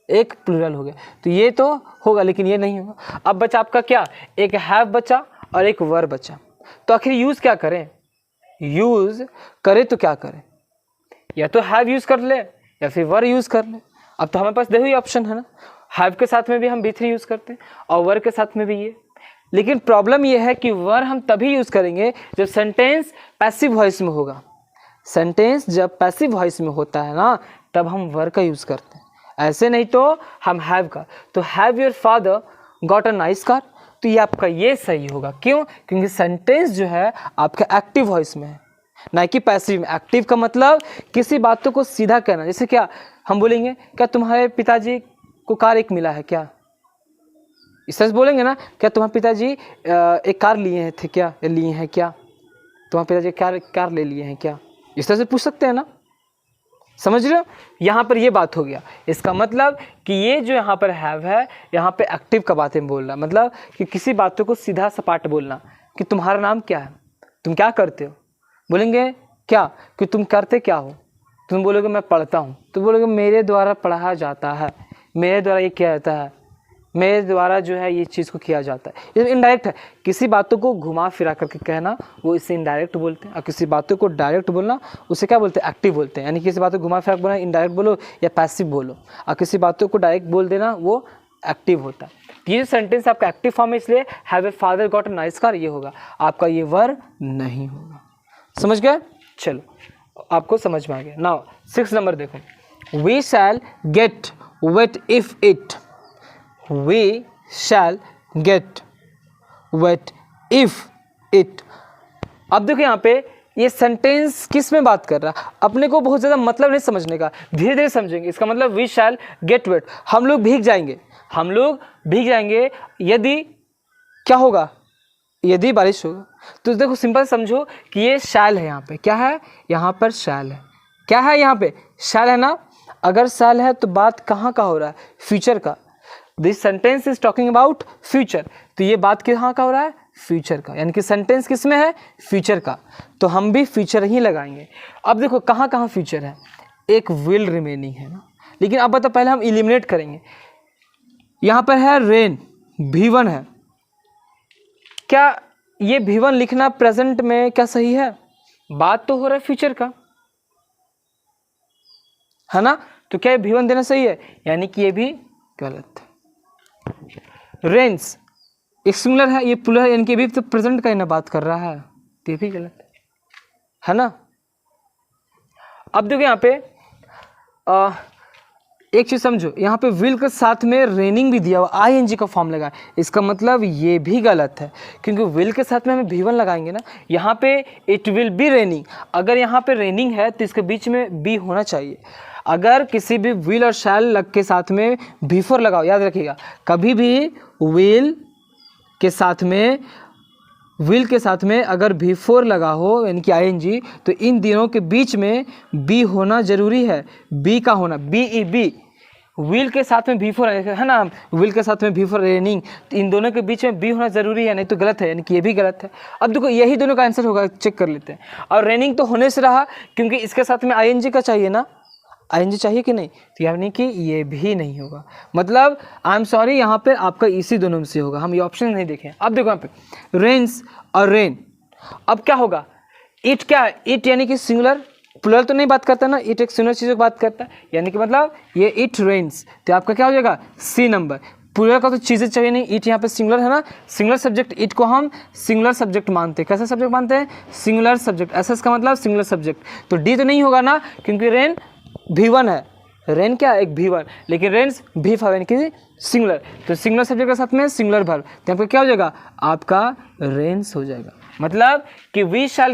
एक प्लूरल हो गया, तो ये तो होगा, लेकिन ये नहीं होगा। अब बचा आपका क्या? एक हैव बचा और एक वर बचा। तो आखिर यूज क्या करें? यूज करे तो क्या करें? या तो हैव यूज कर ले या फिर वर यूज कर ले। अब तो हमारे पास दो ही ऑप्शन है ना, हैव के साथ में भी हम V3 यूज करते हैं और वर के साथ में भी ये। लेकिन प्रॉब्लम ये है कि वर हम तभी यूज करेंगे जब सेंटेंस पैसिव वॉइस में होगा। सेंटेंस जब पैसिव वॉइस में होता है ना, तब हम वर का यूज करते हैं, ऐसे नहीं तो हम हैव का। तो have your father got a nice car, तो ये आपका ये सही होगा। क्यों? क्योंकि सेंटेंस जो है आपका एक्टिव वॉइस में है, ना कि पैसिव में। एक्टिव का मतलब किसी बातों को सीधा कहना। जैसे क्या हम बोलेंगे, क्या तुम्हारे पिताजी को कार एक मिला है क्या? इस तरह से बोलेंगे ना, क्या तुम्हारे पिताजी एक कार लिए थे क्या, या लिए हैं क्या? तुम्हारे पिताजी कार ले लिए हैं क्या? इस तरह से पूछ सकते हैं ना। समझ रहे हो? यहाँ पर ये बात हो गया। इसका मतलब कि ये जो यहाँ पर हैव है, यहाँ पे एक्टिव का बातें बोल रहा, मतलब कि किसी बातों को सीधा सपाट बोलना। कि तुम्हारा नाम क्या है, तुम क्या करते हो? बोलेंगे क्या कि तुम करते क्या हो? तुम बोलोगे मैं पढ़ता हूँ, तो बोलोगे मेरे द्वारा पढ़ा जाता है, मेरे द्वारा ये किया जाता है, मेरे द्वारा जो है ये चीज़ को किया जाता है। ये इनडायरेक्ट है। किसी बातों को घुमा फिरा करके कहना, वो इसे इनडायरेक्ट बोलते हैं। और किसी बातों को डायरेक्ट बोलना, उसे क्या बोलते हैं? एक्टिव बोलते हैं। यानी किसी बातों को घुमा फिरा बोलना, इनडायरेक्ट बोलो या पैसिव बोलो। और किसी बातों को डायरेक्ट बोल देना, वो एक्टिव होता है। ये सेंटेंस आपका एक्टिव फॉर्म है, इसलिए have a father got a nice car ये होगा, आपका ये वर नहीं होगा। समझ गए? चलो आपको समझ में आ गया। नाउ 6 नंबर देखो, we shall get wet if it, we shall get wet if it. अब देखो यहाँ पे ये सेंटेंस किस में बात कर रहा है? अपने को बहुत ज़्यादा मतलब नहीं समझने का, धीरे धीरे समझेंगे। इसका मतलब वी शैल गेट वेट, हम लोग भीग जाएंगे, हम लोग भीग जाएंगे यदि क्या होगा? यदि बारिश होगा। तो देखो सिंपल समझो कि ये शैल है, यहाँ पे क्या है? यहाँ पर शैल है। क्या है यहाँ पे? शैल है ना। अगर शैल है तो बात कहाँ का हो रहा है? फ्यूचर का। This sentence is talking about future, तो ये बात कहाँ का हो रहा है? फ्यूचर का। यानी कि सेंटेंस किस में है? फ्यूचर का। तो हम भी फ्यूचर ही लगाएंगे। अब देखो कहाँ कहाँ फ्यूचर है? एक विल रिमेनिंग है ना। लेकिन अब बताओ, पहले हम इलिमिनेट करेंगे। यहाँ पर है रेन, V1 है। क्या ये V1 लिखना प्रेजेंट में क्या सही है? बात तो हो रहा है फ्यूचर का, है ना? तो क्या V1 देना सही है? यानी कि ये भी गलत है। रेंस एक सिंगुलर है, ये प्लूरल है, यानी कि भी तो प्रेजेंट का ही ना बात कर रहा है, तो ये भी गलत है ना? अब देखो यहाँ पे एक चीज समझो, यहाँ पे विल के साथ में रेनिंग भी दिया हुआ, आईएनजी का फॉर्म लगा, इसका मतलब ये भी गलत है, क्योंकि विल के साथ में हमें V1 लगाएंगे ना। यहाँ पे इट विल बी रेनिंग, अगर यहाँ पे रेनिंग है तो इसके बीच में बी होना चाहिए। अगर किसी भी विल और शैल लग के साथ में V4 लगाओ, याद रखिएगा कभी भी विल के साथ में अगर V4 लगा हो यानी कि आईएनजी, तो इन दिनों के बीच में बी होना जरूरी है, बी का होना, BEB। विल के साथ में V4 है ना, विल के साथ में V4 रेनिंग, तो इन दोनों के बीच में बी होना जरूरी है, नहीं तो गलत है, यानी कि ये भी गलत है। अब देखो यही दोनों का आंसर होगा, चेक कर लेते हैं। और रेनिंग तो होने से रहा, क्योंकि इसके साथ में आईएनजी का चाहिए ना, आईएनजी चाहिए कि नहीं, तो यानी कि ये भी नहीं होगा। मतलब आई एम सॉरी, यहाँ पे आपका इसी दोनों में से होगा, हम ये ऑप्शन नहीं देखें। अब देखो यहाँ पे रेन्स और रेन, अब क्या होगा? इट क्या है? इट यानी कि सिंगुलर, प्लूरल तो नहीं बात करता ना, इट एक सिंगुलर चीज़ की बात करता है, यानी कि मतलब ये इट रेन्स, तो आपका क्या हो जाएगा? C number. प्लूरल का तो चीज़ें चाहिए नहीं, इट यहाँ पे सिंगुलर है ना, सिंगुलर सब्जेक्ट, इट को हम सिंगुलर सब्जेक्ट मानते हैं। कैसा सब्जेक्ट मानते हैं? Singular subject. ऐसा इसका मतलब सिंगुलर सब्जेक्ट, तो डी तो नहीं होगा ना, क्योंकि रेन V1 है, रेन क्या है? एक V1, लेकिन रेन्स V5 यानी कि सिंगुलर, तो सिंगुलर सब्जेक्ट के साथ में सिंगुलर वर्ब, तो यहाँ पे क्या हो जाएगा? आपका रेन्स हो जाएगा। मतलब कि we shall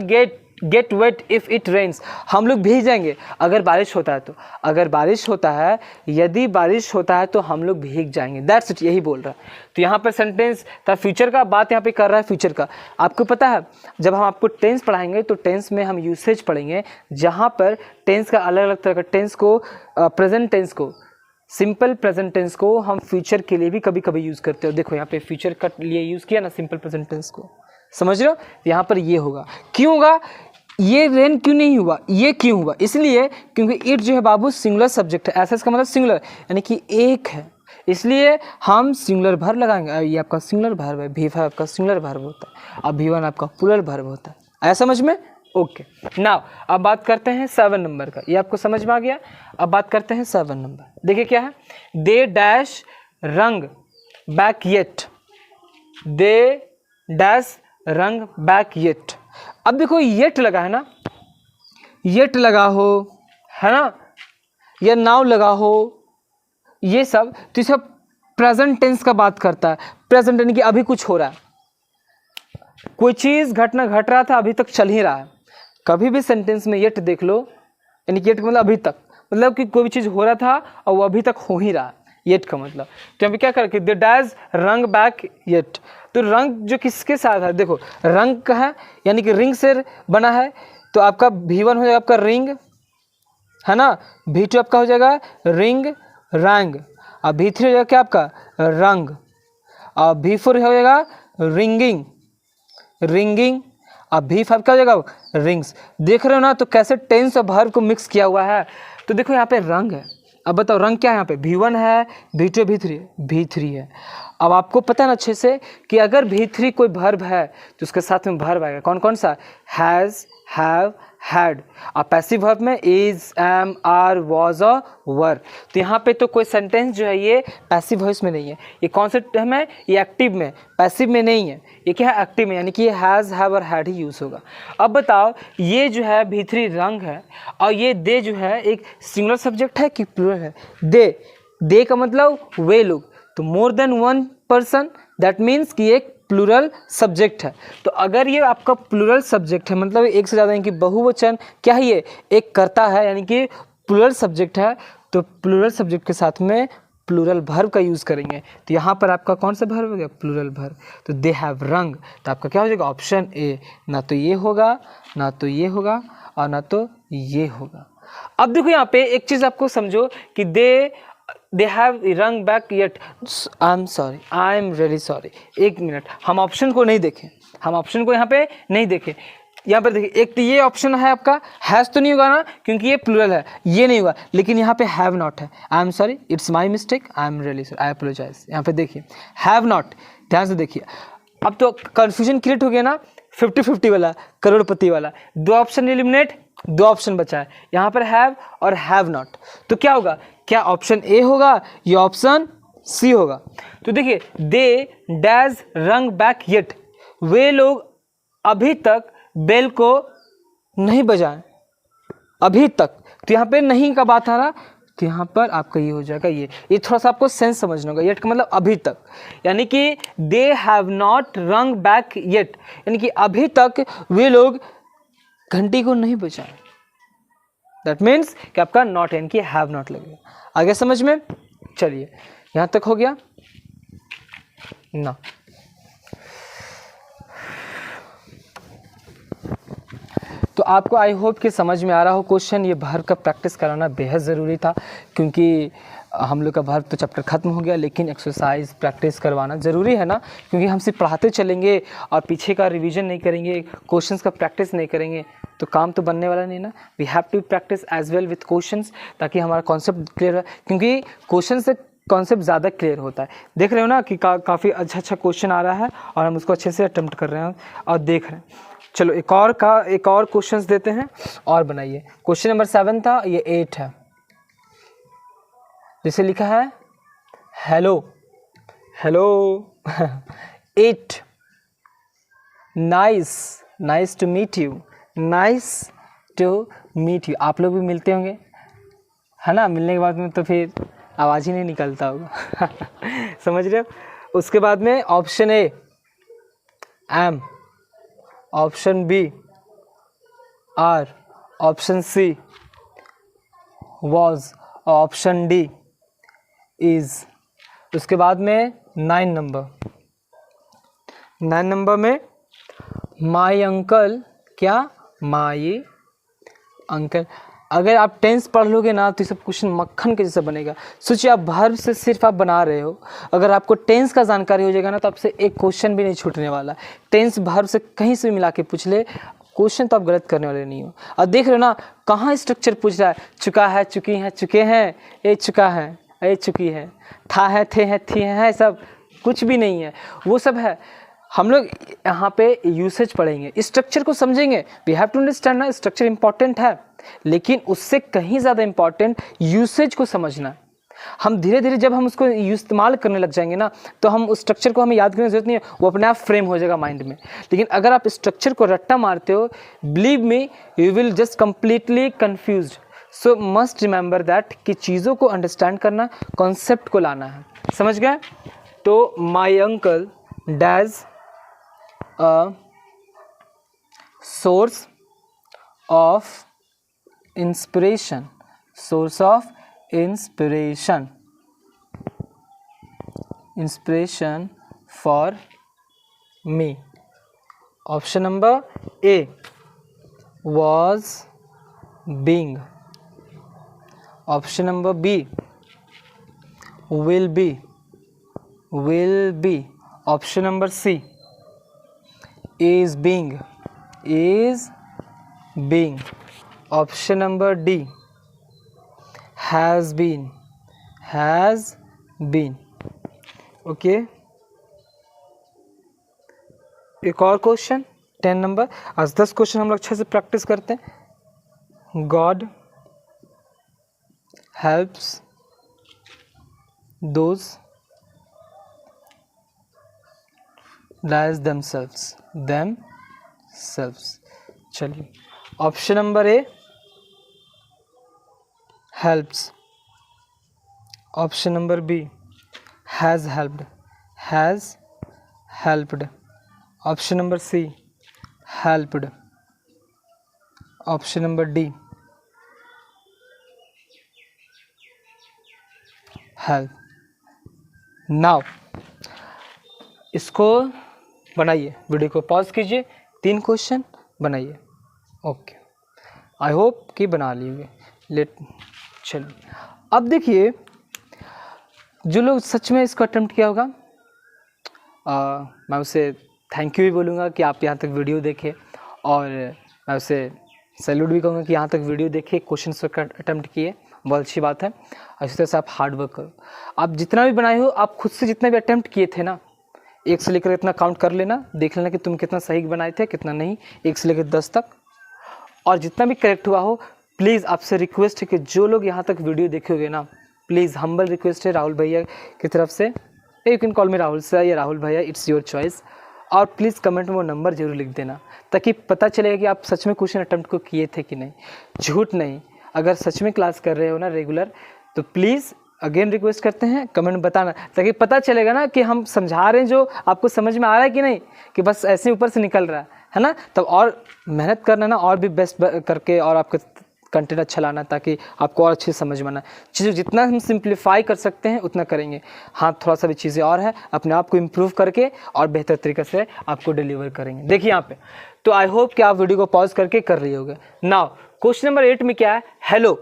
get wet if it rains, हम लोग भीग जाएंगे अगर बारिश होता है तो, अगर बारिश होता है, यदि बारिश होता है तो हम लोग भीग जाएंगे, दैट्स इट, यही बोल रहा है। तो यहाँ पर सेंटेंस था फ्यूचर का, बात यहाँ पे कर रहा है फ्यूचर का। आपको पता है जब हम आपको टेंस पढ़ाएंगे तो टेंस में हम यूसेज पढ़ेंगे, जहाँ पर टेंस का अलग अलग तरह का, टेंस को प्रेजेंट टेंस को, सिंपल प्रेजेंट टेंस को हम फ्यूचर के लिए भी कभी कभी यूज़ करते हो। देखो यहाँ पे फ्यूचर का लिए यूज़ किया ना सिंपल प्रेजेंट टेंस को, समझ रहे हो? यहाँ पर ये होगा, क्यों होगा? ये रेन क्यों नहीं हुआ? ये क्यों हुआ? इसलिए क्योंकि इट जो है बाबू सिंगुलर सब्जेक्ट है, ऐसा इसका मतलब सिंगुलर यानी कि एक है, इसलिए हम सिंगुलर वर्ब लगाएंगे। ये आपका सिंगुलर वर्ब है, V5 आपका सिंगुलर वर्ब होता है, और V1 आपका प्लूरल वर्ब होता है। आया समझ में? ओके, नाउ अब बात करते हैं 7 नंबर का, ये आपको समझ में आ गया। अब बात करते हैं 7 नंबर, देखिए क्या है? दे डैश रंग बैक येट, दे डैश रंग बैक येट। अब देखो येट लगा है ना, येट लगा हो, है ना, या नाउ लगा हो, ये सब तो सब प्रेजेंट टेंस का बात करता है। प्रेजेंट यानी कि अभी कुछ हो रहा है, कोई चीज़ घटना घट रहा था, अभी तक चल ही रहा है। कभी भी सेंटेंस में येट देख लो, यानी कि येट का मतलब अभी तक, मतलब कि कोई भी चीज़ हो रहा था और वो अभी तक हो ही रहा है, येट का मतलब। तो यहाँ पे क्या करके दे डैज रंग बैक येट, तो रंग जो किसके साथ है? देखो रंग का है, यानी कि रिंग से बना है, तो आपका V1 हो जाएगा आपका रिंग, है ना, V2 आपका हो जाएगा रिंग रंग, और V3 हो जाएगा क्या आपका? रंग, और V4 हो जाएगा रिंगिंग रिंगिंग, और V5 क्या हो जाएगा? रिंग्स। देख रहे हो ना, तो कैसे टेंस और वर्ब को मिक्स किया हुआ है। तो देखो यहाँ पे रंग है, अब बताओ रंग क्या है? यहाँ पे V1 है, V2 V3 है। अब आपको पता है ना अच्छे से कि अगर V3 कोई वर्ब है तो उसके साथ में वर्ब आएगा, कौन कौन सा? Has, have, had. और पैसिव वर्ब में इज, एम, आर, वॉज और वर। तो यहाँ पे तो कोई सेंटेंस जो है ये पैसिव वॉइस में नहीं है, ये कौन से टर्म है? ये एक्टिव में, पैसिव में नहीं है। ये क्या है? एक्टिव में, यानी कि ये हैज़, हैव और हैड ही यूज़ होगा। अब बताओ ये जो है V3 रंग है, और ये दे जो है एक सिंगुलर सब्जेक्ट है कि प्लूरल है? दे का मतलब वे लोग, तो more than one person, that means कि एक प्लूरल सब्जेक्ट है। तो अगर ये आपका प्लूरल सब्जेक्ट है, मतलब एक से ज़्यादा, यानी कि बहुवचन क्या है? ये एक कर्ता है, यानी कि प्लूरल सब्जेक्ट है, तो प्लूरल सब्जेक्ट के साथ में प्लूरल वर्ब का यूज़ करेंगे। तो यहाँ पर आपका कौन सा वर्ब हो गया? Plural verb. तो दे हैव रंग, तो आपका क्या हो जाएगा? ऑप्शन ए, ना तो ये होगा, ना तो ये होगा, और ना तो ये होगा। अब देखो यहाँ पे एक चीज़ आपको समझो कि दे हैव रंग back yet, I am really sorry. एक मिनट, हम ऑप्शन को नहीं देखें, हम ऑप्शन को यहाँ पे नहीं देखें। यहाँ पर देखिए, एक तो ये ऑप्शन है आपका, हैज़ तो नहीं होगा ना क्योंकि ये प्लूरल है, ये नहीं होगा, लेकिन यहाँ पे हैव नॉट है। I am sorry, it's my mistake, I am really sorry, I apologise. यहाँ पे देखिए हैव नॉट, ध्यान से देखिए, अब तो कंफ्यूजन क्रिएट हो गया ना, 50-50 वाला, करोड़पति वाला। 2 ऑप्शन एलिमिनेट, 2 ऑप्शन बचा है, यहाँ पर हैव और हैव नॉट। तो क्या होगा, क्या ऑप्शन ए होगा या ऑप्शन सी होगा? तो देखिए, दे डैज रंग बैक येट, वे लोग अभी तक बेल को नहीं बजाएं, अभी तक। तो यहाँ पे नहीं का बात आ रहा, तो यहाँ पर आपका ये हो जाएगा ये थोड़ा सा आपको सेंस समझना होगा। येट का मतलब अभी तक, यानी कि दे हैव नॉट रंग बैक येट, यानी कि अभी तक वे लोग घंटी को नहीं बजाएं। दैट मीन्स कि आपका नॉट यानी कि हैव नॉट लगेगा। आगे समझ में? चलिए, यहाँ तक हो गया ना। तो आपको आई होप कि समझ में आ रहा हो क्वेश्चन। ये वर्ब का प्रैक्टिस कराना बेहद ज़रूरी था, क्योंकि हम लोग का वर्ब तो चैप्टर ख़त्म हो गया, लेकिन एक्सरसाइज प्रैक्टिस करवाना ज़रूरी है ना, क्योंकि हम सिर्फ पढ़ाते चलेंगे और पीछे का रिवीजन नहीं करेंगे, क्वेश्चंस का प्रैक्टिस नहीं करेंगे, तो काम तो बनने वाला नहीं ना। We have to practise as well with questions, ताकि हमारा कॉन्सेप्ट क्लियर हो, क्योंकि क्वेश्चन से कॉन्सेप्ट ज़्यादा क्लियर होता है। देख रहे हो ना कि काफ़ी अच्छा क्वेश्चन आ रहा है और हम उसको अच्छे से अटेम्प्ट कर रहे हैं और देख रहे हैं। चलो एक और क्वेश्चंस देते हैं और बनाइए। क्वेश्चन नंबर 7 था, ये 8 है। जैसे लिखा है hello hello 8 nice to meet you, nice to meet you. आप लोग भी मिलते होंगे है ना, मिलने के बाद में तो फिर आवाज़ ही नहीं निकलता होगा समझ रहे हो? उसके बाद में option A am, option B are, option C was, option D is. उसके बाद में 9 नंबर में माई अंकल, क्या माई अंकल। अगर आप टेंस पढ़ लोगे ना तो ये सब क्वेश्चन मक्खन के जैसा बनेगा। सोचिए, आप वर्ब से सिर्फ आप बना रहे हो, अगर आपको टेंस का जानकारी हो जाएगा ना तो आपसे एक क्वेश्चन भी नहीं छूटने वाला। टेंस वर्ब से कहीं से भी मिला के पूछ ले, क्वेश्चन तो आप गलत करने वाले नहीं हो। और देख रहे हो ना कहाँ स्ट्रक्चर पूछ रहा है, चुका है, चुकी है, चुके हैं, ए चुका है, ए चुकी है, था है, थे हैं, थी है, सब कुछ भी नहीं है, वो सब है। हम लोग यहाँ पे यूसेज पढ़ेंगे, स्ट्रक्चर को समझेंगे। वी हैव टू अंडरस्टैंड ना, स्ट्रक्चर इंपॉर्टेंट है, लेकिन उससे कहीं ज़्यादा इंपॉर्टेंट यूसेज को समझना है। हम धीरे धीरे जब हम उसको इस्तेमाल करने लग जाएंगे ना, तो हम उस स्ट्रक्चर को हमें याद करने की जरूरत नहीं है, वो अपने आप फ्रेम हो जाएगा माइंड में। लेकिन अगर आप स्ट्रक्चर को रट्टा मारते हो, believe me you will just completely confused. So must remember that कि चीज़ों को अंडरस्टैंड करना, कॉन्सेप्ट को लाना है। समझ गए? तो my uncle dash a source of inspiration, source of inspiration for me. Option number A was being, option number B will be, option number C is being, option number D has been, okay. एक और question 10 number. आज 10 question हम लोग अच्छे से practice करते हैं। God helps those dash themselves। चलिए, option number A helps, option number B has helped, option number C helped, option number D help. Now इसको बनाइए, वीडियो को पॉज कीजिए, 3 क्वेश्चन बनाइए। ओके, आई होप कि बना लिए। चलिए, अब देखिए, जो लोग सच में इसको अटेम्प्ट किया होगा, मैं उसे थैंक यू भी बोलूँगा कि आप यहाँ तक वीडियो देखे, और मैं उसे सैल्यूट भी कहूँगा कि यहाँ तक वीडियो देखे, क्वेश्चन को अटेम्प्ट किए, बहुत अच्छी बात है। इसी तरह से आप हार्ड वर्क करो। आप जितना भी बनाए हो, आप खुद से जितना भी अटेम्प्ट किए थे ना, 1 से लेकर इतना काउंट कर लेना, देख लेना कि तुम कितना सही बनाए थे कितना नहीं, 1 से लेकर 10 तक। और जितना भी करेक्ट हुआ हो, प्लीज़ आपसे रिक्वेस्ट है कि जो लोग यहाँ तक वीडियो देखोगे ना, प्लीज़ हम्बल रिक्वेस्ट है राहुल भैया की तरफ से, you can call me Rahul sir या राहुल भैया, इट्स योर चॉइस। और प्लीज़ कमेंट में वो नंबर जरूर लिख देना, ताकि पता चलेगा कि आप सच में क्वेश्चन अटेम्प्ट को किए थे कि नहीं, झूठ नहीं। अगर सच में क्लास कर रहे हो ना रेगुलर, तो प्लीज़ अगेन रिक्वेस्ट करते हैं कमेंट बताना, ताकि पता चलेगा ना कि हम समझा रहे हैं जो आपको समझ में आ रहा है कि नहीं, कि बस ऐसे ऊपर से निकल रहा है ना। तब और मेहनत करना ना, और भी बेस्ट करके और आपका कंटेंट अच्छा लाना, ताकि आपको और अच्छे समझ में आना। चीज़ें जितना हम सिंप्लीफाई कर सकते हैं उतना करेंगे। हाँ, थोड़ा सा भी चीज़ें और है, अपने आप को इम्प्रूव करके और बेहतर तरीके से आपको डिलीवर करेंगे। देखिए यहाँ पे, तो आई होप कि आप वीडियो को पॉज करके कर रही होगे। नाउ क्वेश्चन नंबर 8 में क्या है, हेलो।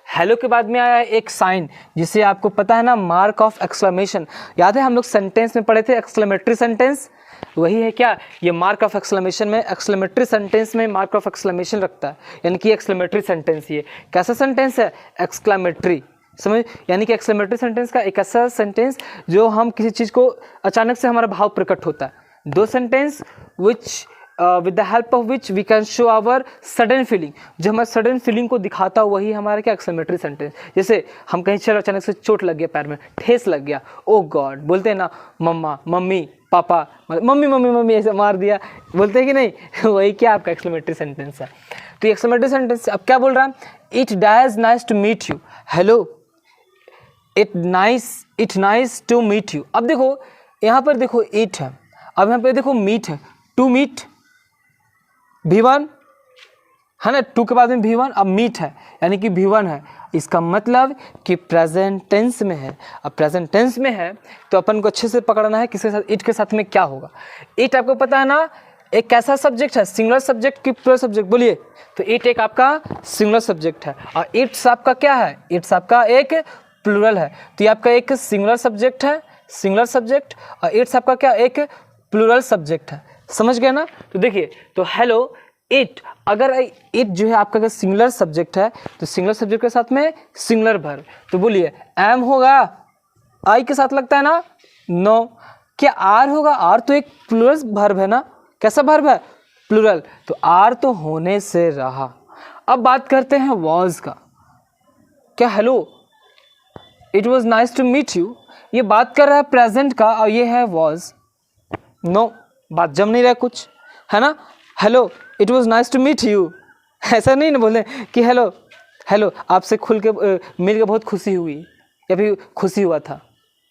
हेलो के बाद में आया है एक साइन, जिसे आपको पता है ना, मार्क ऑफ एक्सक्लेमेशन। याद है हम लोग सेंटेंस में पढ़े थे एक्सक्लेमेटरी सेंटेंस, वही है क्या ये मार्क ऑफ एक्सक्लेमेशन में। एक्सक्लेमेटरी सेंटेंस में मार्क ऑफ एक्सक्लेमेशन रखता है, यानी कि एक्सक्लेमेटरी सेंटेंस। ये कैसा सेंटेंस है, एक्सक्लेमेटरी, समझ, यानी कि एक्सक्लेमेटरी सेंटेंस का एक ऐसा सेंटेंस जो हम किसी चीज़ को अचानक से हमारा भाव प्रकट होता है। 2 sentence which with the help of which we can show our sudden feeling, जो हमारे सडन फीलिंग को दिखाता है, वही हमारा क्या एक्सक्लेमेटरी सेंटेंस। जैसे हम कहीं चलो, अचानक से चोट लग गया, पैर में ठेस लग गया, ओ गॉड, बोलते हैं ना मम्मा मम्मी पापा, मम्मी मम्मी मम्मी ऐसे मार दिया, बोलते हैं कि नहीं, वही क्या आपका एक्सक्लेमेटरी सेंटेंस है। तो ये एक्सक्लेमेटरी सेंटेंस अब क्या बोल रहा है, it dash nice to meet you, hello, it nice to meet you. अब देखो यहाँ पर देखो इट है, अब यहाँ पे देखो मीट है, टू मीट V1 है ना, 2 के बाद में V1, अब मीट है यानी कि V1 है। इसका मतलब कि प्रेजेंट टेंस में है। अब प्रेजेंट टेंस में है तो अपन को अच्छे से पकड़ना है किसके साथ, इट के साथ में क्या होगा। इट आपको पता है ना एक कैसा सब्जेक्ट है, सिंगुलर सब्जेक्ट कि प्लूरल सब्जेक्ट, बोलिए। तो इट एक आपका सिंगुलर सब्जेक्ट है और इट्स आपका क्या है, इट्स आपका एक प्लूरल है। तो ये आपका एक सिंगुलर सब्जेक्ट है, सिंगुलर सब्जेक्ट, और इट्स आपका क्या, एक प्लूरल सब्जेक्ट है। समझ गए ना। तो देखिए, तो हेलो इट, अगर इट जो है आपका अगर सिंगुलर सब्जेक्ट है तो सिंगुलर सब्जेक्ट के साथ में सिंगुलर वर्ब, तो बोलिए एम होगा, आई के साथ लगता है ना, नो। क्या आर होगा, आर तो एक प्लूरल वर्ब है ना, कैसा वर्ब है, प्लूरल, तो आर तो होने से रहा। अब बात करते हैं वॉज का। क्या hello it was nice to meet you, ये बात कर रहा है प्रेजेंट का और ये है वॉज, नो, बात जम नहीं रहा कुछ, है ना। Hello it was nice to meet you, ऐसा नहीं ना बोले कि हेलो हेलो आपसे खुल के मिल के बहुत खुशी हुई या फिर खुशी हुआ था,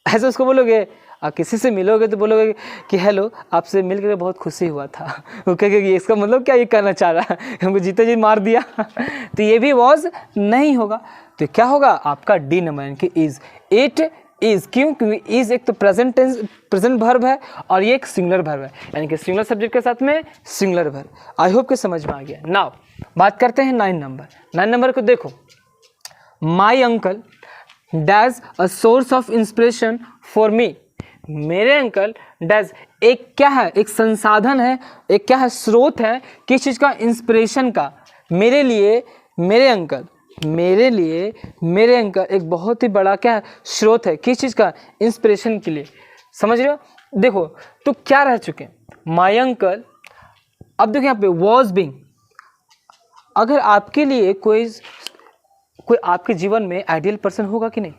ऐसे उसको बोलोगे। किसी से मिलोगे तो बोलोगे कि हेलो आपसे मिल के बहुत खुशी हुआ था, वो कहेगा इसका मतलब क्या ये कहना चाह रहा है, हमको जीते जी मार दिया तो ये भी वॉज नहीं होगा। तो क्या होगा आपका डी नंबर, यानी कि इज। इट इज, क्यों, क्योंकि इज एक तो प्रेजेंट टेंस, प्रेजेंट वर्ब है और ये एक सिंगुलर वर्ब है, यानी कि सिंगुलर सब्जेक्ट के साथ में सिंगुलर वर्ब। आई होप कि समझ में आ गया। नाउ बात करते हैं 9 नंबर। 9 नंबर को देखो, my uncle does a source of inspiration for me, मेरे अंकल डैज एक क्या है, एक संसाधन है, एक क्या है, स्रोत है, किस चीज़ का, इंस्पिरेशन का। मेरे लिए मेरे अंकल, मेरे लिए मेरे अंकल एक बहुत ही बड़ा क्या है, स्रोत है, किस चीज़ का, इंस्पिरेशन के लिए। समझ रहे हो। देखो तो क्या रह चुके, माय अंकल। अब देखो यहाँ पे वॉज बीइंग, अगर आपके लिए कोई आपके जीवन में आइडियल पर्सन होगा कि नहीं,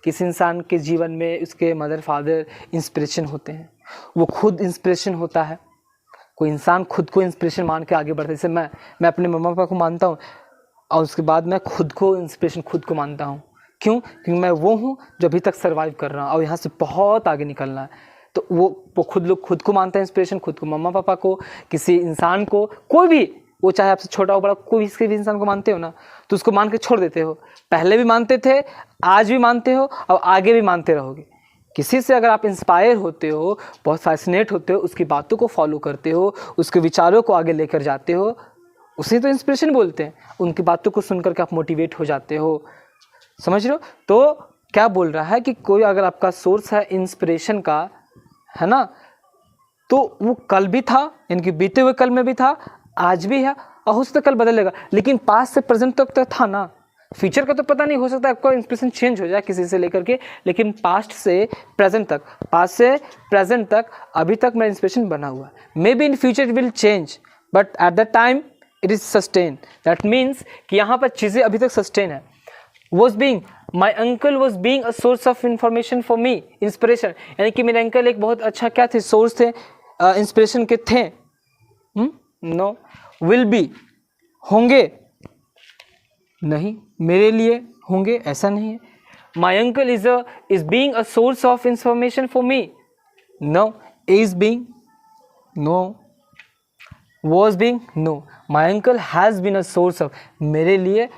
किसी इंसान के जीवन में उसके मदर फादर इंस्पिरेशन होते हैं, वो खुद इंस्पिरेशन होता है। कोई इंसान खुद को इंस्पिरेशन मान के आगे बढ़ता है, जैसे मैं अपने मम्मा पापा को मानता हूँ और उसके बाद मैं खुद को इंस्पिरेशन खुद को मानता हूँ। क्यों, क्योंकि मैं वो हूँ जो अभी तक सर्वाइव कर रहा हूँ और यहाँ से बहुत आगे निकलना है। तो वो खुद को मानता है इंस्पिरेशन, खुद को, मम्मा पापा को, किसी इंसान को, कोई भी, वो चाहे आपसे छोटा हो बड़ा, कोई किसी भी इंसान को मानते हो ना, तो उसको मान के छोड़ देते हो। पहले भी मानते थे, आज भी मानते हो और आगे भी मानते रहोगे। किसी से अगर आप इंस्पायर होते हो, बहुत फैसिनेट होते हो, उसकी बातों को फॉलो करते हो, उसके विचारों को आगे लेकर जाते हो, उसे तो इंस्पिरेशन बोलते हैं। उनकी बातों को सुनकर के आप मोटिवेट हो जाते हो। समझ रहे हो। तो क्या बोल रहा है कि कोई अगर आपका सोर्स है इंस्पिरेशन का, है ना, तो वो कल भी था, यानी बीते हुए कल में भी था, आज भी है और हो सकता है कल बदलेगा, लेकिन पास्ट से प्रेजेंट तक तो था ना। फ्यूचर का तो पता नहीं, हो सकता है आपका इंस्पिरेशन चेंज हो जाए किसी से लेकर के, लेकिन पास्ट से प्रेजेंट तक अभी तक मेरा इंस्पिरेशन बना हुआ है। May be in future it will change but at the time it is sustain. That means कि यहाँ पर चीज़ें अभी तक सस्टेन है। Was being my uncle was being a source of information for me, inspiration, यानी कि मेरे अंकल एक बहुत अच्छा क्या थे, सोर्स थे, इंस्पिरेशन के थे। नो। विल बी, होंगे, नहीं, मेरे लिए होंगे ऐसा नहीं है। My uncle is being a source of information for me, no. Is being, no. Was being, no. My uncle has been a source of, मेरे लिए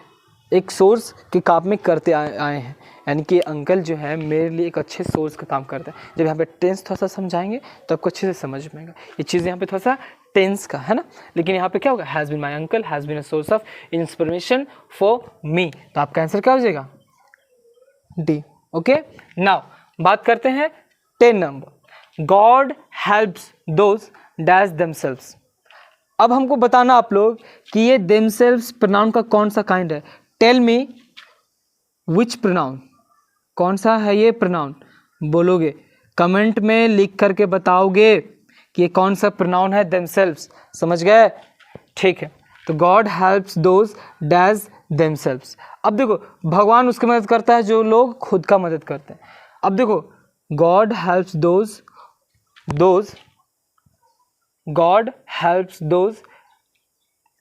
एक सोर्स के काम में करते आए हैं, यानी कि अंकल जो है मेरे लिए एक अच्छे सोर्स का काम करते हैं। जब यहाँ पे टेंस थोड़ा सा समझाएंगे तो आपको अच्छे से समझ में आएगा। ये चीज़ यहाँ पे थोड़ा सा टेंस का है ना, लेकिन यहाँ पे क्या होगा, has been my uncle has been a source of inspiration for me, तो आपका आंसर क्या हो जाएगा, डी। ओके, नाउ बात करते हैं 10 number, God helps those dash themselves. अब हमको बताना आप लोग कि ये देमसेल्व्स प्रोनाउन का कौन सा काइंड है। टेल मी विच प्रोनाउन, कौन सा है ये प्रोनाउन, बोलोगे कमेंट में लिख करके बताओगे कि ये कौन सा प्रोनाउन है देमसेल्व्स। समझ गए, ठीक है। तो गॉड हेल्प्स दोज डैज देमसेल्व्स। अब देखो भगवान उसकी मदद करता है जो लोग खुद का मदद करते हैं। अब देखो God helps those God helps those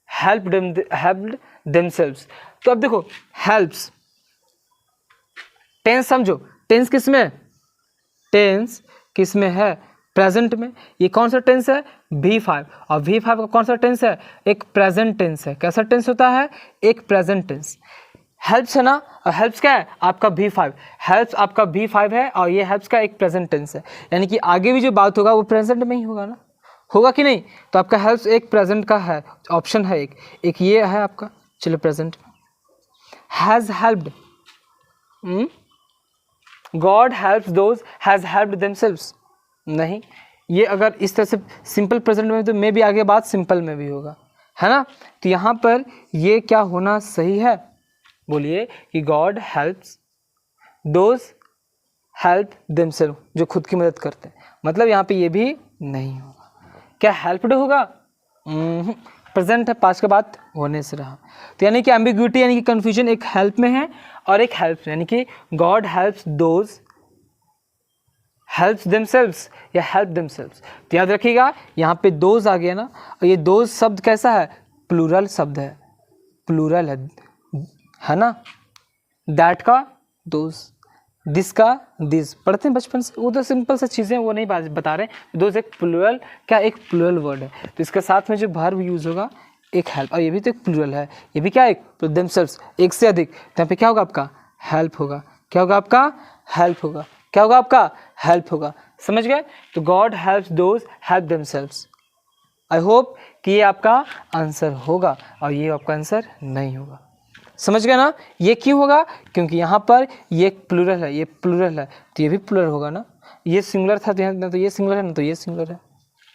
helped themselves. तो अब देखो हेल्प्स, टेंस समझो, टेंस किस में, टेंस किस में है, प्रेजेंट में। ये कौन सा टेंस है, V5, और V5 का कौन सा टेंस है, एक प्रेजेंट टेंस है। कैसा टेंस होता है, एक प्रेजेंट टेंस। हेल्प्स है ना, और हेल्प्स क्या है आपका V5, हेल्प्स आपका V5 है और ये हेल्प्स का एक प्रेजेंट टेंस है, यानी कि आगे भी जो बात होगा वो प्रेजेंट में ही होगा ना, होगा कि नहीं। तो आपका हेल्प्स एक प्रेजेंट का है, ऑप्शन है एक ये है आपका। चलो प्रेजेंट में has helped, God helps those has helped themselves, नहीं। ये अगर इस तरह से सिंपल प्रेजेंट में तो मे भी आगे बात सिंपल में भी होगा, है ना। तो यहाँ पर ये क्या होना सही है, बोलिए कि God helps those help themselves, जो खुद की मदद करते हैं। मतलब यहाँ पे ये भी नहीं होगा। क्या हेल्प्ड होगा, प्रेजेंट है, पास्ट के बाद होने से रहा। तो यानी कि एम्बिग्यूटी यानी कि कंफ्यूजन एक हेल्प में है और एक हेल्प, यानी कि God helps those helps themselves या हेल्प देमसेल्व्स। तो याद रखिएगा यहाँ पे दोज आ गया ना, और ये दोज शब्द कैसा है, प्लूरल शब्द है, प्लूरल है ना। दैट का दोज, दिस का दिस, पढ़ते हैं बचपन से, वो तो सिंपल सा चीज़ें वो नहीं बता रहे। दोज एक प्लूरल, क्या एक प्लूरल वर्ड है, तो इसके साथ में जो वर्ब यूज होगा एक हेल्प, और ये भी तो एक प्लूरल है, ये भी क्या एक देमसेल्व्स, एक से अधिक। तो यहाँ पे क्या होगा आपका हेल्प होगा, क्या होगा आपका हेल्प होगा, क्या होगा आपका हेल्प होगा। समझ गए। तो God helps those help themselves. I hope कि ये आपका आंसर होगा और ये आपका आंसर नहीं होगा। समझ गए ना। ये क्यों होगा, क्योंकि यहाँ पर ये प्लूरल है, ये प्लूरल है, तो ये भी प्लूरल होगा ना। ये सिंगुलर था तो ये सिंगुलर है ना, तो ये सिंगुलर है।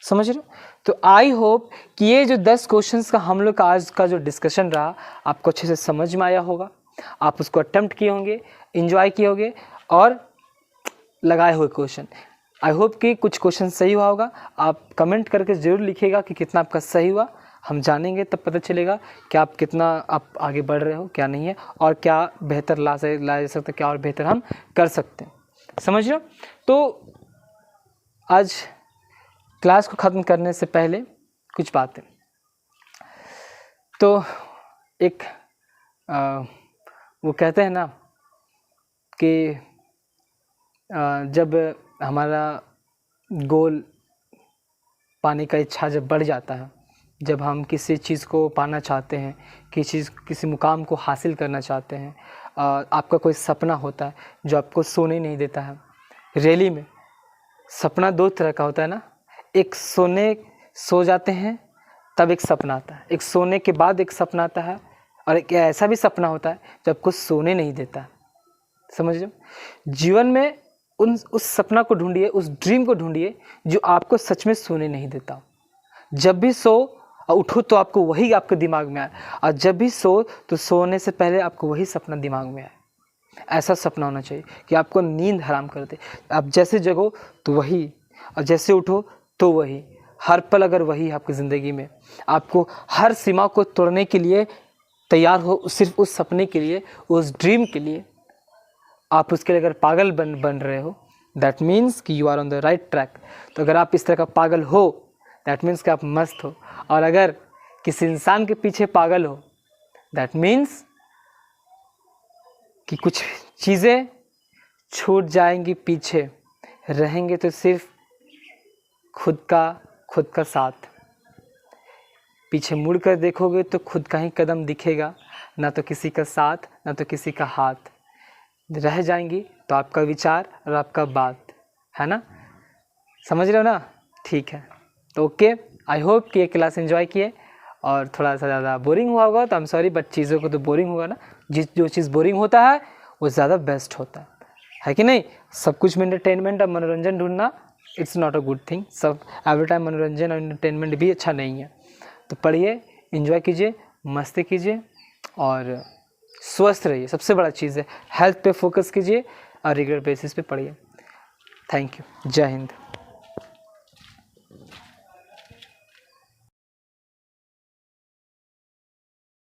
समझ रहे हो। तो आई होप कि ये जो 10 क्वेश्चंस का हम लोग का आज का जो डिस्कशन रहा आपको अच्छे से समझ में आया होगा, आप उसको अटेम्प्ट किए होंगे, इंजॉय किए होंगे और लगाए हुए क्वेश्चन। आई होप कि कुछ क्वेश्चन सही हुआ होगा। आप कमेंट करके ज़रूर लिखिएगा कि कितना आपका सही हुआ, हम जानेंगे, तब पता चलेगा कि आप कितना आप आगे बढ़ रहे हो, क्या नहीं है, और क्या बेहतर ला जा सकता, क्या और बेहतर हम कर सकते हैं। समझ लो। तो आज क्लास को ख़त्म करने से पहले कुछ बातें। तो एक वो कहते हैं ना कि जब हमारा गोल पाने का इच्छा जब बढ़ जाता है, जब हम किसी चीज़ को पाना चाहते हैं, किसी मुकाम को हासिल करना चाहते हैं, आपका कोई सपना होता है जो आपको सोने नहीं देता है। रियली में सपना 2 तरह का होता है ना, एक सो जाते हैं तब एक सपना आता है, एक सोने के बाद एक सपना आता है, और एक ऐसा भी सपना होता है जो आपको सोने नहीं देता। समझ लो। जीवन में उस सपना को ढूंढिए, उस ड्रीम को ढूंढिए जो आपको सच में सोने नहीं देता। जब भी सो और उठो तो आपको वही आपके दिमाग में आए, और जब भी सो तो सोने से पहले आपको वही सपना दिमाग में आए। ऐसा सपना होना चाहिए कि आपको नींद हराम कर दे। आप जैसे जगो तो वही, और जैसे उठो तो वही, हर पल अगर वही आपकी ज़िंदगी में, आपको हर सीमा को तोड़ने के लिए तैयार हो, सिर्फ उस सपने के लिए, उस ड्रीम के लिए। आप उसके लिए अगर पागल बन रहे हो, दैट मीन्स कि you are on the right track. तो अगर आप इस तरह का पागल हो, दैट मीन्स कि आप मस्त हो। और अगर किसी इंसान के पीछे पागल हो, दैट मीन्स कि कुछ चीज़ें छूट जाएंगी पीछे, रहेंगे तो सिर्फ खुद का साथ। पीछे मुड़ कर देखोगे तो खुद का ही कदम दिखेगा, ना तो किसी का साथ, ना तो किसी का हाथ। रह जाएंगी तो आपका विचार और आपका बात, है ना? समझ रहे हो ना? ठीक है, तो ओके, आई होप कि ये क्लास एंजॉय किए। और थोड़ा सा ज़्यादा बोरिंग हुआ होगा तो आई एम सॉरी, बट चीज़ों को तो बोरिंग होगा ना। जो चीज़ बोरिंग होता है वो ज़्यादा बेस्ट होता है कि नहीं? सब कुछ में एंटरटेनमेंट और मनोरंजन ढूंढना, it's not a good thing. सब एवरी टाइम मनोरंजन और एंटरटेनमेंट भी अच्छा नहीं है। तो पढ़िए, एंजॉय कीजिए, मस्ती कीजिए और स्वस्थ रहिए। सबसे बड़ा चीज़ है, हेल्थ पे फोकस कीजिए और रेगुलर बेसिस पे पढ़िए। Thank you. जय हिंद।